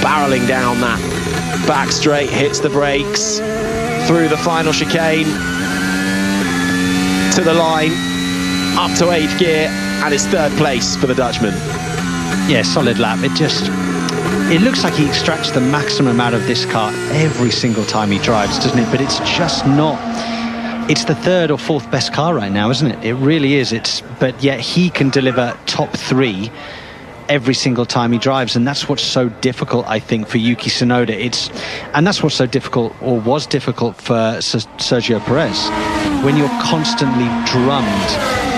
Speaker 2: Barreling down that back straight, hits the brakes through the final chicane. To the line, up to 8th gear, and it's third place for the Dutchman.
Speaker 3: Yeah, solid lap. It looks like he extracts the maximum out of this car every single time he drives, doesn't it? But it's just not. It's the third or fourth best car right now, isn't it? It really is. But yet he can deliver top three every single time he drives, and that's what's so difficult, I think, for Yuki Tsunoda. And that's what's so difficult, or was difficult, for Sergio Perez. When you're constantly drummed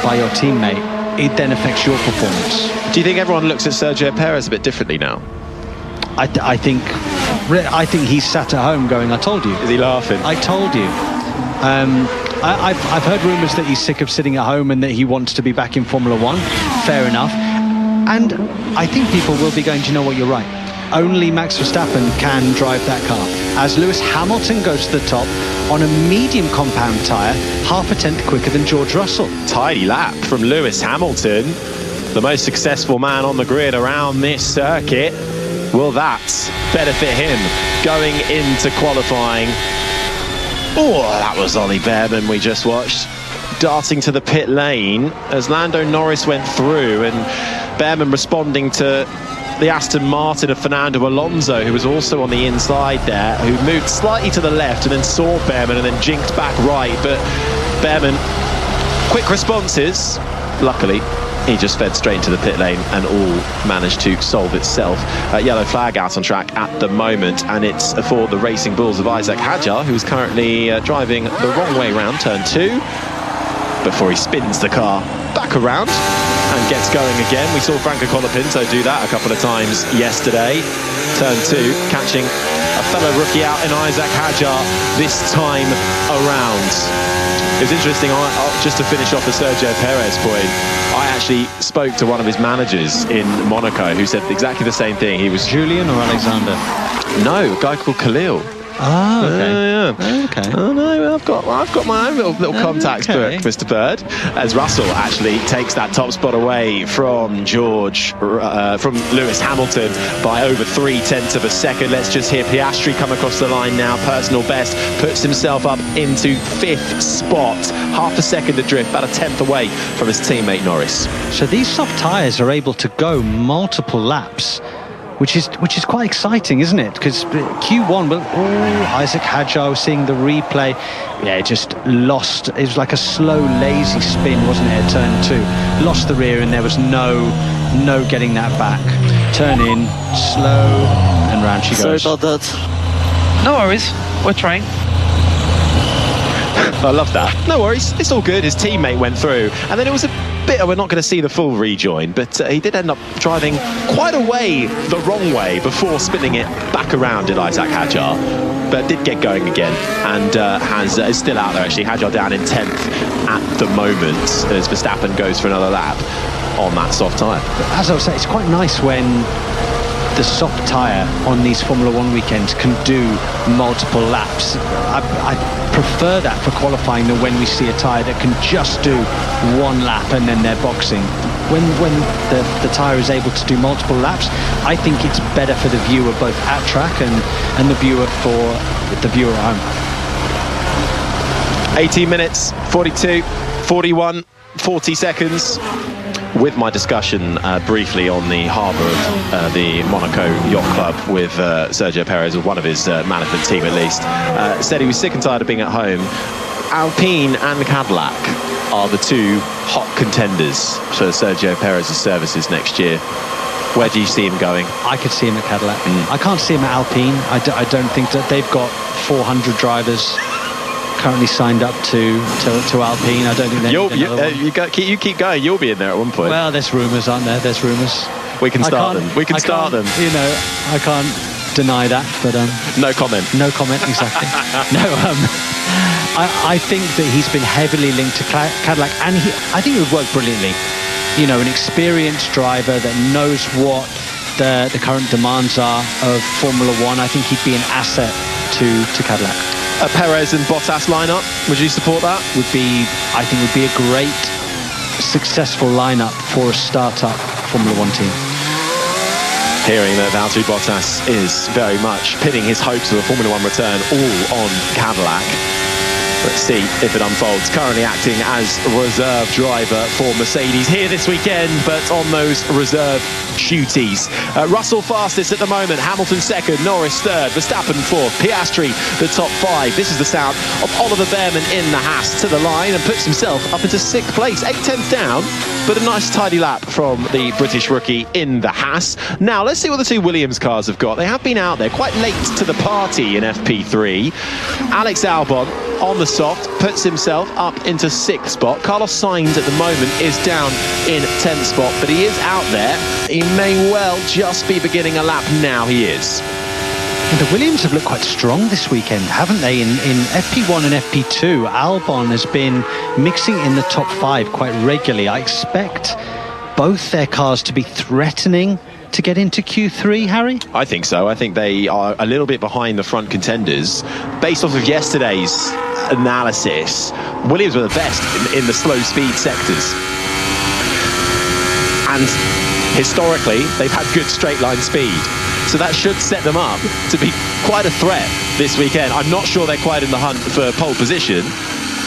Speaker 3: by your teammate, it then affects your performance.
Speaker 2: Do you think everyone looks at Sergio Perez a bit differently now?
Speaker 3: I think he's sat at home going, I told you.
Speaker 2: Is he laughing?
Speaker 3: I told you. I've heard rumours that he's sick of sitting at home and that he wants to be back in Formula One. Fair enough. And I think people will be going, do you know what, you're right. Only Max Verstappen can drive that car. As Lewis Hamilton goes to the top on a medium compound tyre, half a tenth quicker than George Russell.
Speaker 2: Tidy lap from Lewis Hamilton, the most successful man on the grid around this circuit. Will that benefit him going into qualifying? Oh, that was Ollie Behrman we just watched. darting to the pit lane as Lando Norris went through, and Behrman responding to the Aston Martin of Fernando Alonso, who was also on the inside there, who moved slightly to the left and then saw Behrman and then jinked back right. But Behrman, quick responses. Luckily, he just fed straight into the pit lane and all managed to solve itself. Yellow flag out on track at the moment, and it's for the Racing Bulls of Isaac Hadjar, who's currently driving the wrong way round turn 2 before he spins the car back around and gets going again. We saw Franco Colapinto do that a couple of times yesterday. Turn 2, catching a fellow rookie out in Isaac Hadjar this time around. It was interesting, just to finish off the Sergio Perez point, I actually spoke to one of his managers in Monaco who said exactly the same thing. He was
Speaker 3: Julian or Alexander?
Speaker 2: No, a guy called Khalil.
Speaker 3: Ah, okay.
Speaker 2: Yeah.
Speaker 3: Okay.
Speaker 2: Oh no, I've got my own little contacts book, Mr. Bird. As Russell actually takes that top spot away from from Lewis Hamilton by over 0.3 of a second. Let's just hear Piastri come across the line now. Personal best, puts himself up into 5th spot, half a second adrift, about a 10th away from his teammate Norris.
Speaker 3: So these soft tyres are able to go multiple laps, which is quite exciting, isn't it? Because Q1, Isaac Hadjar was seeing the replay. Yeah, it just lost. It was like a slow, lazy spin, wasn't it, at turn 2? Lost the rear, and there was no getting that back. Turn in, slow, and round she goes.
Speaker 7: Sorry about that.
Speaker 8: No worries, we're trying.
Speaker 2: I love that. No worries, it's all good. His teammate went through, and then it was a bit, we're not going to see the full rejoin, but he did end up driving quite a way the wrong way before spinning it back around at Isaac Hadjar, but did get going again, and is still out there actually. Hadjar down in 10th at the moment as Verstappen goes for another lap on that soft tyre.
Speaker 3: As I was saying, it's quite nice when the soft tyre on these Formula 1 weekends can do multiple laps. I prefer that for qualifying than when we see a tyre that can just do one lap and then they're boxing. When the tyre is able to do multiple laps, I think it's better for the viewer both at track and the viewer at home.
Speaker 2: 18 minutes, 42, 41, 40 seconds. With my discussion briefly on the harbour of the Monaco Yacht Club with Sergio Perez, or one of his management team at least, said he was sick and tired of being at home. Alpine and Cadillac are the two hot contenders for Sergio Perez's services next year. Where do you see him going?
Speaker 3: I could see him at Cadillac. I can't see him at Alpine. I don't think that they've got 400 drivers currently signed up to Alpine. I don't think they
Speaker 2: you keep going. You'll be in there at one point.
Speaker 3: Well, there's rumours, aren't there? There's rumours.
Speaker 2: We can start them. We can start them.
Speaker 3: You know, I can't deny that, but
Speaker 2: no comment.
Speaker 3: No comment, exactly. No, I think that he's been heavily linked to Cadillac, and I think it would work brilliantly. You know, an experienced driver that knows what the current demands are of Formula 1. I think he'd be an asset to Cadillac.
Speaker 2: A Perez and Bottas lineup, would you support that?
Speaker 3: I think would be a great, successful lineup for a start-up Formula 1 team.
Speaker 2: Hearing that Valtteri Bottas is very much pinning his hopes of a Formula 1 return all on Cadillac. Let's see if it unfolds. Currently acting as reserve driver for Mercedes here this weekend, but on those reserve duties. Russell fastest at the moment, Hamilton second, Norris third, Verstappen fourth, Piastri the top 5. This is the sound of Oliver Behrman in the Haas to the line and puts himself up into 6th place, 8/10 down, but a nice tidy lap from the British rookie in the Haas. Now let's see what the two Williams cars have got. They have been out there quite late to the party in FP3. Alex Albon on the soft puts himself up into 6th spot. Carlos Sainz at the moment is down in 10th spot, but he is out there. He may well just be beginning a lap now. He is.
Speaker 3: And the Williams have looked quite strong this weekend, haven't they? In FP1 and FP2, Albon has been mixing in the top 5 quite regularly. I expect both their cars to be threatening to get into Q3, Harry?
Speaker 2: I think so. I think they are a little bit behind the front contenders. Based off of yesterday's analysis, Williams were the best in the slow speed sectors. And historically, they've had good straight line speed. So that should set them up to be quite a threat this weekend. I'm not sure they're quite in the hunt for pole position,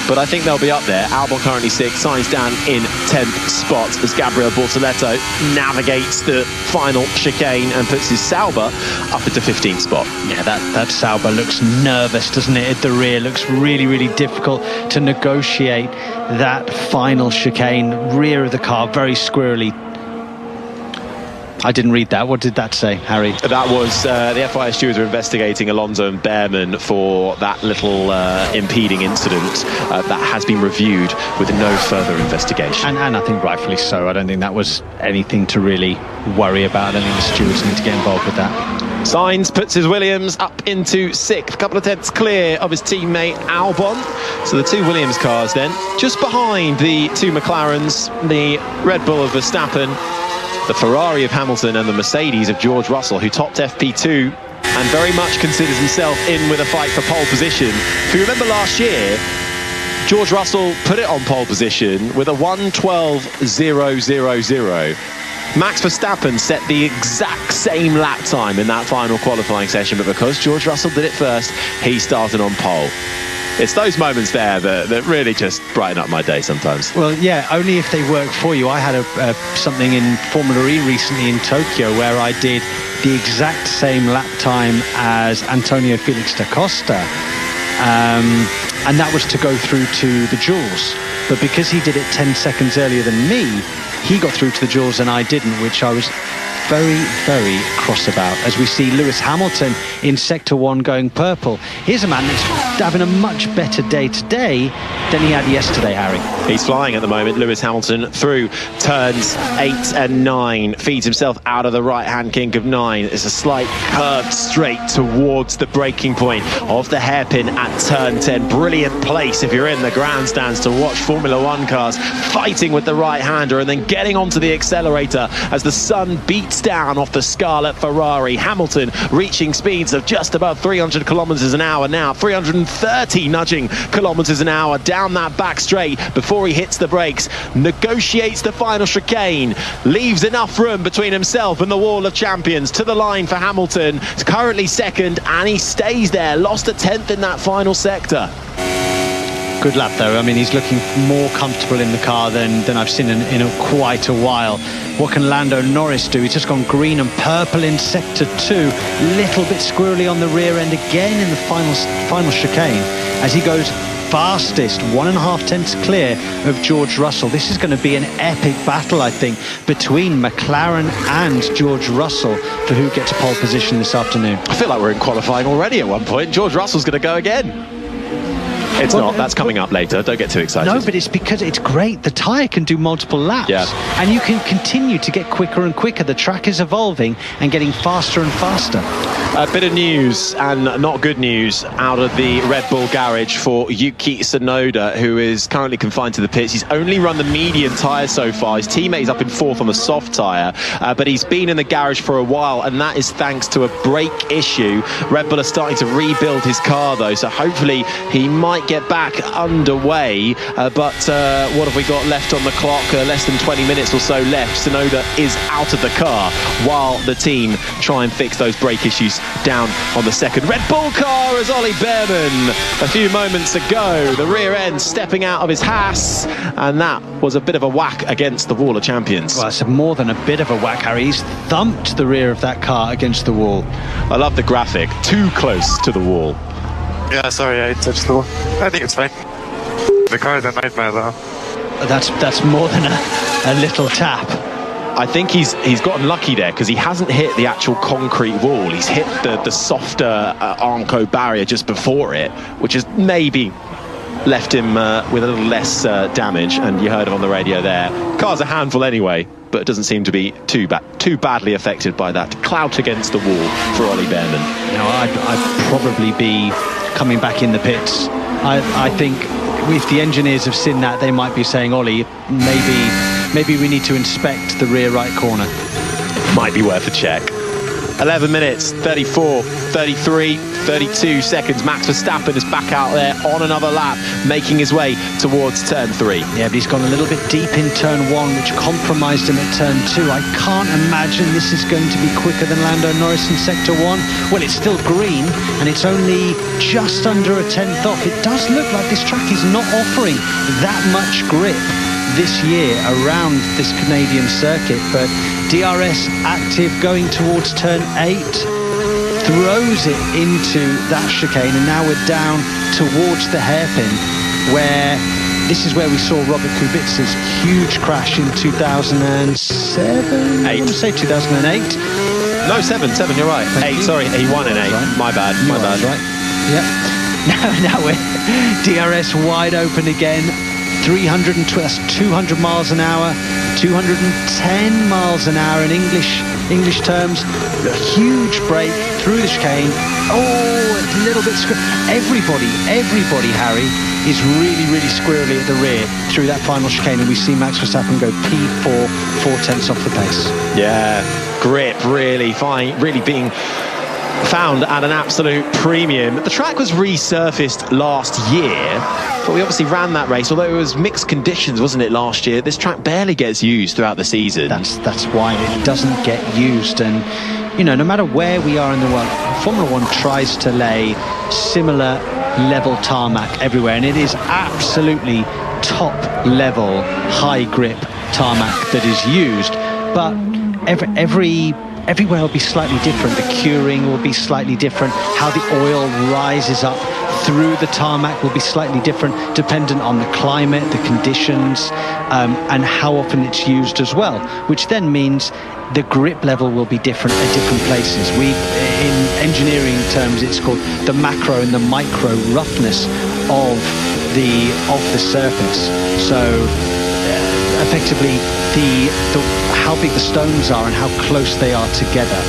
Speaker 2: but I think they'll be up there. Albon currently 6th, Sainz down in 10th spot as Gabriel Bortoleto navigates the final chicane and puts his Sauber up into 15th spot.
Speaker 3: Yeah, that Sauber looks nervous, doesn't it? At the rear, looks really, really difficult to negotiate that final chicane. Rear of the car, very squirrely. I didn't read that. What did that say, Harry?
Speaker 2: That was the FIA stewards were investigating Alonso and Behrman for that little impeding incident that has been reviewed with no further investigation.
Speaker 3: And I think rightfully so. I don't think that was anything to really worry about. I don't think the stewards need to get involved with that.
Speaker 2: Sainz puts his Williams up into 6th, a couple of tenths clear of his teammate Albon. So the 2 Williams cars then, just behind the 2 McLarens, the Red Bull of Verstappen, the Ferrari of Hamilton and the Mercedes of George Russell, who topped FP2 and very much considers himself in with a fight for pole position. If you remember last year, George Russell put it on pole position with a 1:12.000. Max Verstappen set the exact same lap time in that final qualifying session, but because George Russell did it first, he started on pole. It's those moments there that really just brighten up my day sometimes.
Speaker 3: Well, yeah, only if they work for you. I had something in Formula E recently in Tokyo where I did the exact same lap time as Antonio Felix da Costa. And that was to go through to the Jules. But because he did it 10 seconds earlier than me, he got through to the Jules and I didn't, which I was very, very cross about. As we see Lewis Hamilton in Sector 1 going purple. Here's a man that's having a much better day today than he had yesterday, Harry.
Speaker 2: He's flying at the moment. Lewis Hamilton through turns 8 and 9. Feeds himself out of the right-hand kink of 9. It's a slight curved straight towards the breaking point of the hairpin at turn 10. Brilliant place if you're in the grandstands to watch Formula One cars fighting with the right-hander and then getting onto the accelerator as the sun beats down off the Scarlet Ferrari. Hamilton reaching speeds of just above 300 kilometers an hour now, 330 nudging kilometers an hour down that back straight before he hits the brakes, negotiates the final chicane, leaves enough room between himself and the wall of champions to the line for Hamilton. He's currently 2nd and he stays there, lost a 10th in that final sector.
Speaker 3: Good lap though. I mean, he's looking more comfortable in the car than I've seen in quite a while. What can Lando Norris do? He's just gone green and purple in Sector 2. Little bit squirrely on the rear end again in the final chicane as he goes fastest, 1.5 tenths clear of George Russell. This is going to be an epic battle, I think, between McLaren and George Russell for who gets pole position this afternoon.
Speaker 2: I feel like we're in qualifying already at one point. George Russell's going to go again. It's not. That's coming up later. Don't get too excited.
Speaker 3: No, but it's because it's great. The tyre can do multiple laps.
Speaker 2: Yeah.
Speaker 3: And you can continue to get quicker and quicker. The track is evolving and getting faster and faster.
Speaker 2: A bit of news, and not good news, out of the Red Bull garage for Yuki Tsunoda, who is currently confined to the pits. He's only run the medium tyre so far. His teammate is up in 4th on the soft tyre, but he's been in the garage for a while, and that is thanks to a brake issue. Red Bull are starting to rebuild his car, though, so hopefully he might get back underway. But what have we got left on the clock? Less than 20 minutes or so left. Tsunoda is out of the car while the team try and fix those brake issues down on the second Red Bull car as Ollie Behrman a few moments ago, the rear end stepping out of his Haas, and that was a bit of a whack against the wall of champions.
Speaker 3: Well, it's more than a bit of a whack, Harry. He's thumped the rear of that car against the wall.
Speaker 2: I love the graphic, too close to the wall.
Speaker 5: Yeah, sorry, I touched the wall. I think it's fine. The car is a nightmare though.
Speaker 3: That's more than a little tap.
Speaker 2: I think he's gotten lucky there because he hasn't hit the actual concrete wall. He's hit the softer Armco barrier just before it, which has maybe left him with a little less damage. And you heard him on the radio there. Car's a handful anyway, but it doesn't seem to be too badly affected by that clout against the wall for Ollie Behrman.
Speaker 3: You know, I'd probably be coming back in the pits. I think if the engineers have seen that, they might be saying, Ollie, maybe we need to inspect the rear right corner.
Speaker 2: Might be worth a check. 11 minutes, 34, 33, 32 seconds. Max Verstappen is back out there on another lap, making his way towards turn 3.
Speaker 3: Yeah, but he's gone a little bit deep in turn 1, which compromised him at turn 2. I can't imagine this is going to be quicker than Lando Norris in sector 1. Well, it's still green, and it's only just under a tenth off. It does look like this track is not offering that much grip this year around this Canadian circuit, but DRS active going towards turn 8, throws it into that chicane, and now we're down towards the hairpin, where this is where we saw Robert Kubica's huge crash in 2007. I want to say 2008.
Speaker 2: No, 7, you're right.
Speaker 3: Thank
Speaker 2: 8,
Speaker 3: you.
Speaker 2: sorry, he won in 8. Right. My bad.
Speaker 3: Right. Yeah. Now we're DRS wide open again. 200 miles an hour, 210 miles an hour in English terms. A huge break through the chicane. Oh, a little bit everybody, Harry, is really squirrely at the rear through that final chicane, and we see Max Verstappen go P4, 4/10 off the pace.
Speaker 2: Yeah, grip really fine, really being found at an absolute premium. The track was resurfaced last year, but we obviously ran that race, although it was mixed conditions, wasn't it, last year? This track barely gets used throughout the season.
Speaker 3: That's why it doesn't get used, and no matter where we are in the world, Formula One tries to lay similar level tarmac everywhere, and it is absolutely top level high grip tarmac that is used, but everywhere will be slightly different. The curing will be slightly different. How the oil rises up through the tarmac will be slightly different, dependent on the climate, the conditions, and how often it's used as well, which then means the grip level will be different at different places. In engineering terms, it's called the macro and the micro roughness of the surface. So effectively, how big the stones are and how close they are together.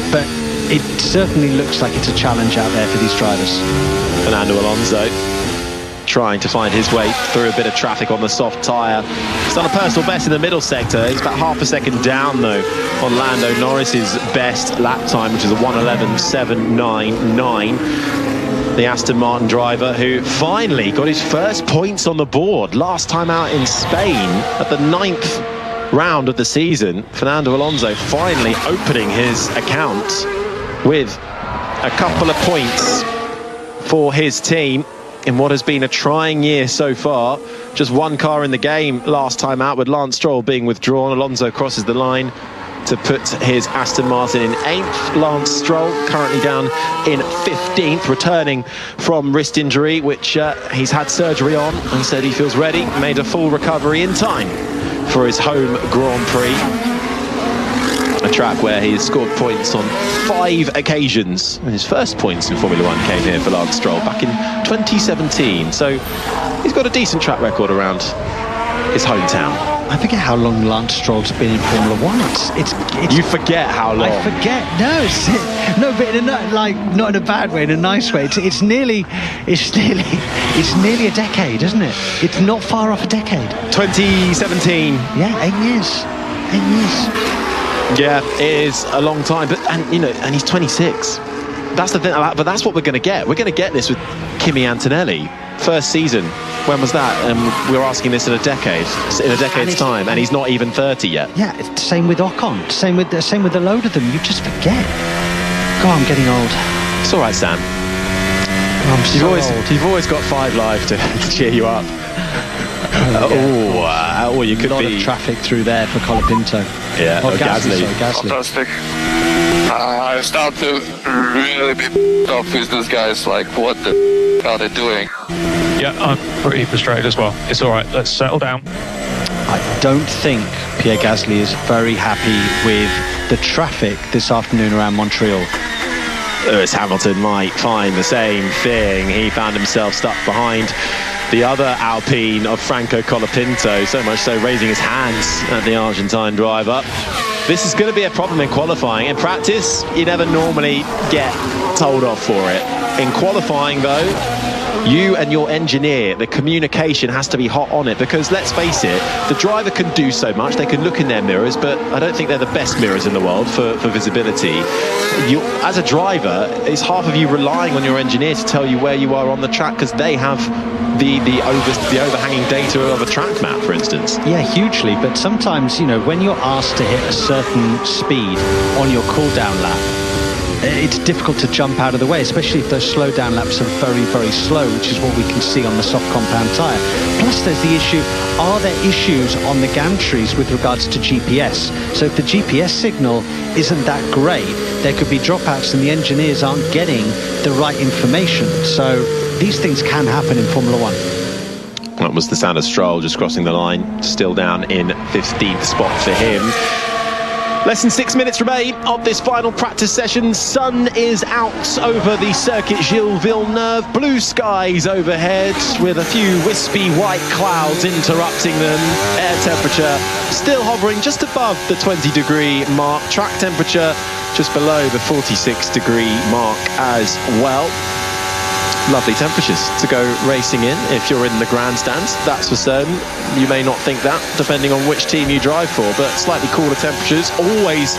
Speaker 3: But it certainly looks like it's a challenge out there for these drivers.
Speaker 2: Fernando Alonso trying to find his way through a bit of traffic on the soft tyre. He's done a personal best in the middle sector. He's about half a second down, though, on Lando Norris's best lap time, which is a 1:11.799. The Aston Martin driver who finally got his first points on the board last time out in Spain at the 9th round of the season. Fernando Alonso finally opening his account with a couple of points for his team in what has been a trying year so far. Just one car in the game last time out, with Lance Stroll being withdrawn. Alonso crosses the line to put his Aston Martin in 8th. Lance Stroll currently down in 15th, returning from wrist injury, which he's had surgery on, and said he feels ready. Made a full recovery in time for his home Grand Prix. A track where he has scored points on 5 occasions. And his first points in Formula One came here for Lance Stroll back in 2017. So he's got a decent track record around his hometown.
Speaker 3: I forget how long Lance Stroll's been in Formula One. It's
Speaker 2: you forget how long.
Speaker 3: I forget. No, but not in a bad way, in a nice way. It's nearly a decade, isn't it? It's not far off a decade.
Speaker 2: 2017.
Speaker 3: Yeah, 8 years. 8 years.
Speaker 2: Yeah, it is a long time, and he's 26. That's the thing. But that's what we're going to get. We're going to get this with Kimi Antonelli. First season. When was that? We're asking this in a decade's time, and he's not even 30 yet.
Speaker 3: Yeah, it's same with Ocon. Same with a load of them. You just forget. God, I'm getting old.
Speaker 2: It's all right, Sam. You've always got 5 Live to cheer you up. You could
Speaker 3: a lot of traffic through there for Colapinto.
Speaker 2: Yeah,
Speaker 3: Gasly.
Speaker 5: Fantastic. I start to really be off with these guys. Like, what the are they doing?
Speaker 7: Yeah, I'm pretty frustrated as well. It's all right. Let's settle down.
Speaker 3: I don't think Pierre Gasly is very happy with the traffic this afternoon around Montreal.
Speaker 2: Lewis Hamilton might find the same thing. He found himself stuck behind the other Alpine of Franco Colapinto, so much so raising his hands at the Argentine driver. This is going to be a problem in qualifying. In practice, you never normally get told off for it. In qualifying, though, you and your engineer, the communication has to be hot on it, because let's face it, the driver can do so much. They can look in their mirrors, but I don't think they're the best mirrors in the world for visibility. As a driver, is half of you relying on your engineer to tell you where you are on the track, because they have the overhanging data of a track map, for instance?
Speaker 3: Yeah, hugely. But sometimes, you know, when you're asked to hit a certain speed on your cool-down lap, it's difficult to jump out of the way, especially if those slow down laps are very, very slow, which is what we can see on the soft compound tyre. Plus there's the issue, are there issues on the gantries with regards to GPS? So if the GPS signal isn't that great, there could be dropouts and the engineers aren't getting the right information. So these things can happen in Formula One.
Speaker 2: That was the sound of Stroll just crossing the line, still down in 15th spot for him. Less than 6 minutes remain of this final practice session. Sun is out over the circuit Gilles Villeneuve. Blue skies overhead with a few wispy white clouds interrupting them. Air temperature still hovering just above the 20-degree mark. Track temperature just below the 46-degree mark as well. Lovely temperatures to go racing in if you're in the grandstands, that's for certain. You may not think that, depending on which team you drive for, but slightly cooler temperatures, always,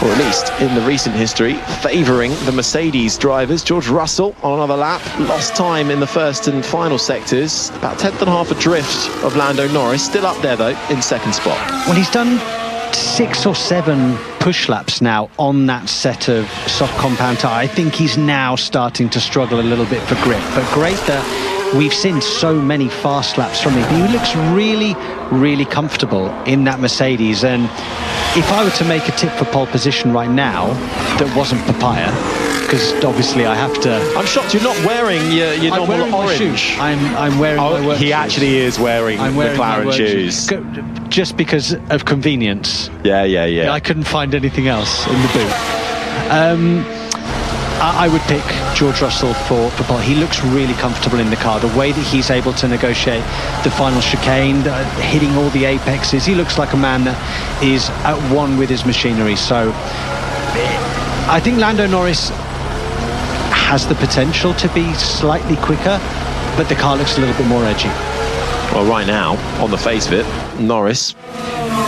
Speaker 2: or at least in the recent history, favouring the Mercedes drivers. George Russell on another lap, lost time in the first and final sectors, about 10th and a half adrift of Lando Norris, still up there though in second spot.
Speaker 3: Well, he's done 6 or 7 push laps now on that set of soft compound tyre. I think he's now starting to struggle a little bit for grip, but great that we've seen so many fast laps from him. He looks really, really comfortable in that Mercedes, and if I were to make a tip for pole position right now that wasn't papaya, because obviously I have to...
Speaker 2: I'm shocked you're not wearing your normal orange.
Speaker 3: I'm wearing my work
Speaker 2: He
Speaker 3: shoes.
Speaker 2: Actually is wearing McLaren shoes.
Speaker 3: Just because of convenience.
Speaker 2: Yeah.
Speaker 3: I couldn't find anything else in the boot. I would pick George Russell for pole. He looks really comfortable in the car. The way that he's able to negotiate the final chicane, hitting all the apexes, he looks like a man that is at one with his machinery. So I think Lando Norris has the potential to be slightly quicker, but the car looks a little bit more edgy.
Speaker 2: Well, right now, on the face of it, Norris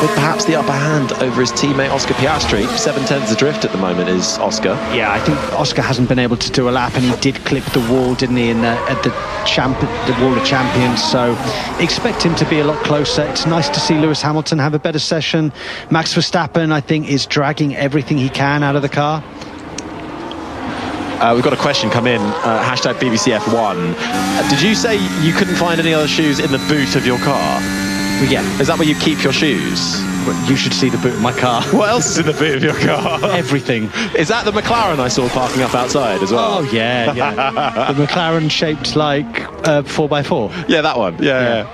Speaker 2: with perhaps the upper hand over his teammate Oscar Piastri. 7/10 adrift at the moment is Oscar.
Speaker 3: Yeah, I think Oscar hasn't been able to do a lap, and he did clip the wall, didn't he, at the Wall of Champions, so expect him to be a lot closer. It's nice to see Lewis Hamilton have a better session. Max Verstappen, I think, is dragging everything he can out of the car.
Speaker 2: We've got a question come in, hashtag BBC F1. Did you say you couldn't find any other shoes in the boot of your car?
Speaker 3: Well, yeah.
Speaker 2: Is that where you keep your shoes?
Speaker 3: You should see the boot of my car.
Speaker 2: What else is in the boot of your car?
Speaker 3: Everything.
Speaker 2: Is that the McLaren I saw parking up outside as well?
Speaker 3: Oh, yeah. The McLaren shaped like 4x4.
Speaker 2: Yeah, that one. Yeah.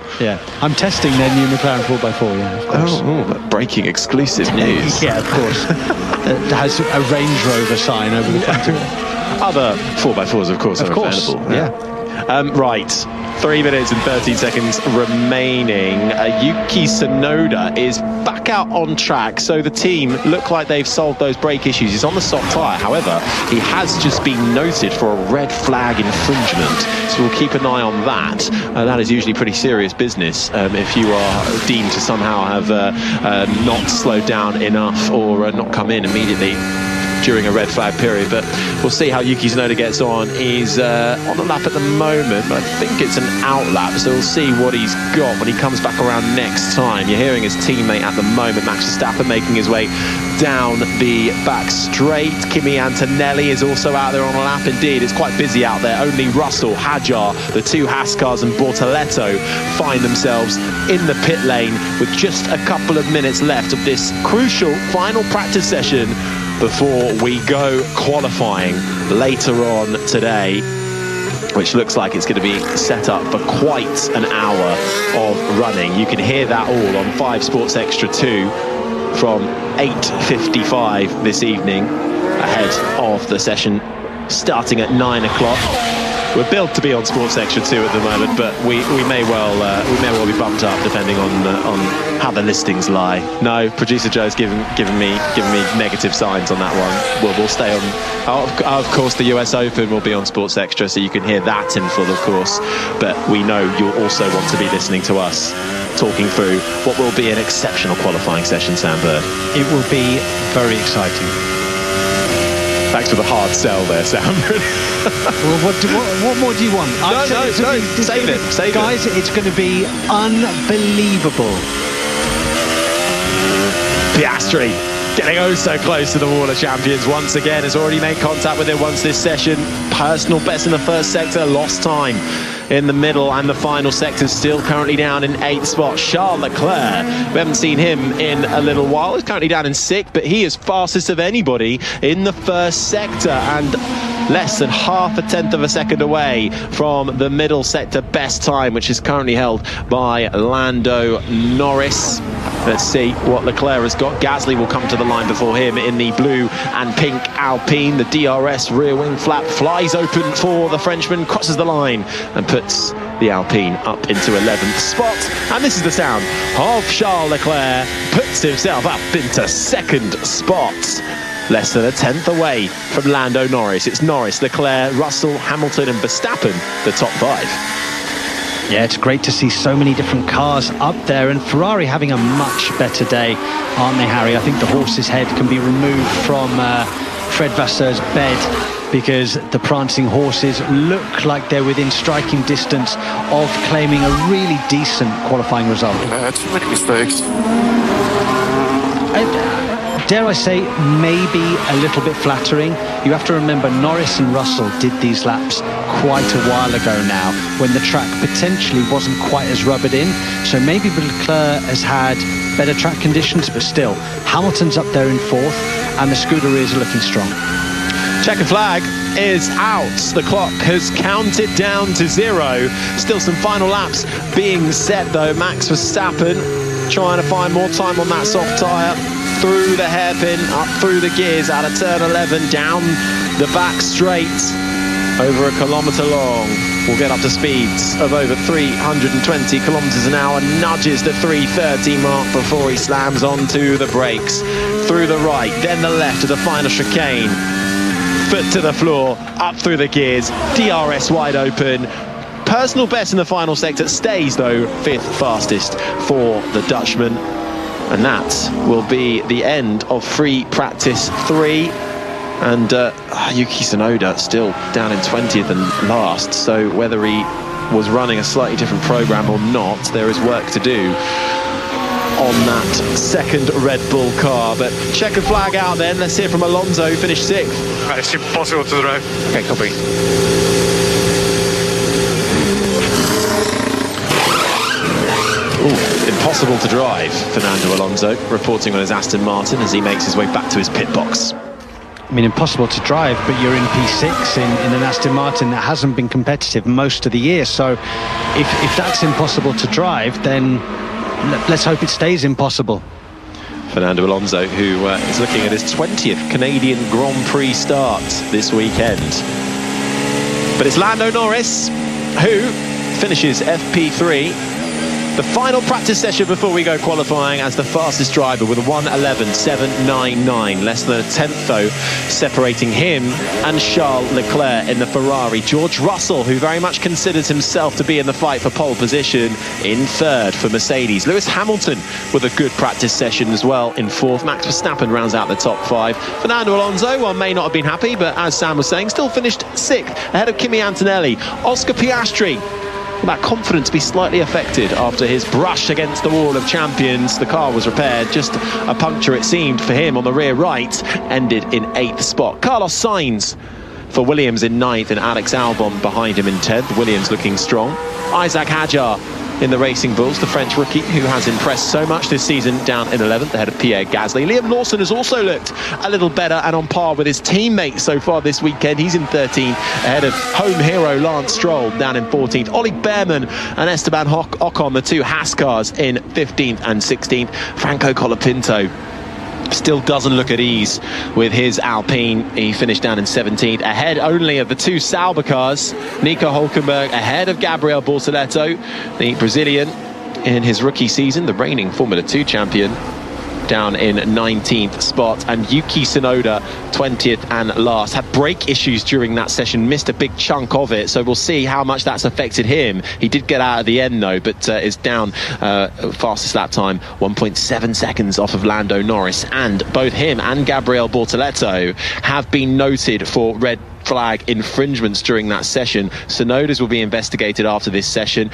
Speaker 3: I'm testing their new McLaren 4x4, yeah, of course.
Speaker 2: Oh, breaking exclusive news.
Speaker 3: Yeah, of course. It has a Range Rover sign over the front of it.
Speaker 2: Other 4x4s, of course, are available.
Speaker 3: Yeah.
Speaker 2: Right. 3 minutes and 13 seconds remaining. Yuki Tsunoda is back out on track, so the team look like they've solved those brake issues. He's on the soft tyre, however, he has just been noted for a red flag infringement, so we'll keep an eye on that. That is usually pretty serious business if you are deemed to somehow have not slowed down enough or not come in immediately during a red flag period, but we'll see how Yuki Tsunoda gets on. He's on the lap at the moment, but I think it's an out lap, so we'll see what he's got when he comes back around next time. You're hearing his teammate at the moment, Max Verstappen, making his way down the back straight. Kimi Antonelli is also out there on a lap. Indeed, it's quite busy out there. Only Russell, Hadjar, the 2 Haskars and Bortoleto find themselves in the pit lane with just a couple of minutes left of this crucial final practice session before we go qualifying later on today, which looks like it's going to be set up for quite an hour of running. You can hear that all on 5 Sports Extra 2 from 8:55 this evening, ahead of the session starting at 9 o'clock. We're built to be on Sports Extra 2 at the moment, but we may well be bumped up depending on how the listings lie. No, producer Joe's giving me negative signs on that one. We'll stay on. Of course, the US Open will be on Sports Extra, so you can hear that in full, of course. But we know you'll also want to be listening to us talking through what will be an exceptional qualifying session, Sam Bird.
Speaker 3: It will be very exciting.
Speaker 2: Thanks for the hard sell there, Sam.
Speaker 3: Well, what more do you want?
Speaker 2: Save it.
Speaker 3: Guys, it's going to be unbelievable.
Speaker 2: Piastri getting oh so close to the wall of champions once again. Has already made contact with it once this session. Personal best in the first sector, lost time in the middle and the final sector, still currently down in 8th spot. Charles Leclerc, we haven't seen him in a little while. He's currently down in 6th, but he is fastest of anybody in the first sector and less than half a tenth of a second away from the middle sector best time, which is currently held by Lando Norris. Let's see what Leclerc has got. Gasly will come to the line before him in the blue and pink Alpine. The DRS rear wing flap flies open for the Frenchman, crosses the line and puts the Alpine up into 11th spot. And this is the sound of Charles Leclerc, puts himself up into 2nd spot. Less than a tenth away from Lando Norris. It's Norris, Leclerc, Russell, Hamilton and Verstappen, the top 5.
Speaker 3: Yeah, it's great to see so many different cars up there, and Ferrari having a much better day, aren't they, Harry? I think the horse's head can be removed from Fred Vasseur's bed, because the prancing horses look like they're within striking distance of claiming a really decent qualifying result.
Speaker 5: Too many mistakes.
Speaker 3: Dare I say, maybe a little bit flattering. You have to remember Norris and Russell did these laps quite a while ago now, when the track potentially wasn't quite as rubbered in. So maybe Leclerc has had better track conditions, but still, Hamilton's up there in 4th, and the Scuderies are looking strong.
Speaker 2: Checker flag is out. The clock has counted down to 0. Still some final laps being set though. Max Verstappen trying to find more time on that soft tyre. Through the hairpin, up through the gears, out of turn 11, down the back straight, over a kilometre long. We'll get up to speeds of over 320 kilometres an hour, nudges the 330 mark before he slams onto the brakes. Through the right, then the left to the final chicane. Foot to the floor, up through the gears, DRS wide open. Personal best in the final sector, stays though 5th fastest for the Dutchman. And that will be the end of free practice 3. And Yuki Tsunoda still down in 20th and last. So whether he was running a slightly different program or not, there is work to do on that second Red Bull car. But checkered flag out then. Let's hear from Alonso, finished 6th.
Speaker 7: It's impossible to drive.
Speaker 2: Okay, copy. Ooh, impossible to drive, Fernando Alonso, reporting on his Aston Martin as he makes his way back to his pit box.
Speaker 3: I mean, impossible to drive, but you're in P6 in an Aston Martin that hasn't been competitive most of the year. So if that's impossible to drive, then let's hope it stays impossible.
Speaker 2: Fernando Alonso, who is looking at his 20th Canadian Grand Prix start this weekend. But it's Lando Norris who finishes FP3. The final practice session before we go qualifying as the fastest driver with a 1:11.799. Less than a tenth, though, separating him and Charles Leclerc in the Ferrari. George Russell, who very much considers himself to be in the fight for pole position, in 3rd for Mercedes. Lewis Hamilton with a good practice session as well in 4th. Max Verstappen rounds out the top 5. Fernando Alonso, well, may not have been happy, but as Sam was saying, still finished 6th ahead of Kimi Antonelli. Oscar Piastri, that confidence be slightly affected after his brush against the wall of champions. The car was repaired, just a puncture it seemed for him on the rear right, ended in 8th spot. Carlos Sainz for Williams in 9th and Alex Albon behind him in 10th. Williams looking strong. Isaac Hadjar in the Racing Bulls, the French rookie who has impressed so much this season, down in 11th ahead of Pierre Gasly. Liam Lawson has also looked a little better and on par with his teammates so far this weekend. He's in 13th ahead of home hero Lance Stroll down in 14th. Ollie Behrman and Esteban Ocon, the two Haas cars, in 15th and 16th. Franco Colapinto Still doesn't look at ease with his Alpine. He finished down in 17th, ahead only of the two Sauber cars. Nico Hülkenberg ahead of Gabriel Bortoleto, the Brazilian in his rookie season, the reigning Formula 2 champion, down in 19th spot. And Yuki Tsunoda 20th and last. Had brake issues during that session, missed a big chunk of it, so we'll see how much that's affected him. He did get out at the end though, but is down fastest lap time 1.7 seconds off of Lando Norris. And both him and Gabriel Bortoleto have been noted for red flag infringements during that session. Tsunoda's will be investigated after this session.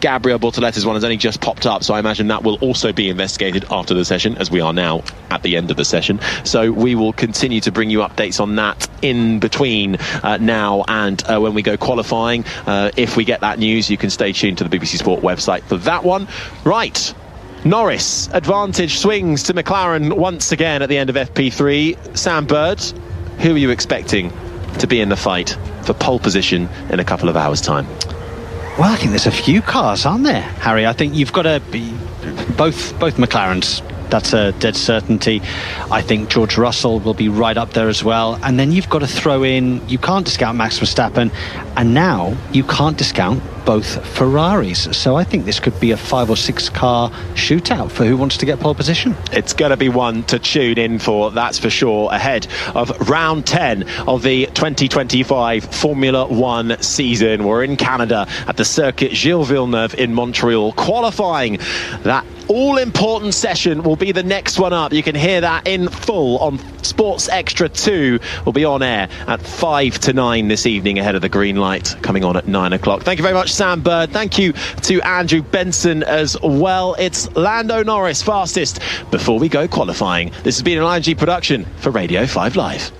Speaker 2: Gabriel Bortoleta's one has only just popped up, so I imagine that will also be investigated after the session, as we are now at the end of the session. So we will continue to bring you updates on that in between now and when we go qualifying. If we get that news, you can stay tuned to the BBC Sport website for that one. Right. Norris, advantage swings to McLaren once again at the end of FP3. Sam Bird, who are you expecting to be in the fight for pole position in a couple of hours' time?
Speaker 3: Well, I think there's a few cars, aren't there, Harry? I think you've got to be both McLarens. That's a dead certainty. I think George Russell will be right up there as well. And then you've got to throw in, you can't discount Max Verstappen, and now you can't discount both Ferraris. So I think this could be a 5 or 6 car shootout for who wants to get pole position.
Speaker 2: It's going to be one to tune in for, that's for sure, ahead of round 10 of the 2025 Formula 1 season. We're in Canada at the circuit Gilles Villeneuve in Montreal, qualifying. That all-important session will be the next one up. You can hear that in full on Sports Extra 2. Will be on air at 5 to 9 this evening ahead of the green light coming on at 9 o'clock. Thank you very much, Sam Bird. Thank you to Andrew Benson as well. It's Lando Norris fastest before we go qualifying. This has been an IMG production for Radio 5 Live.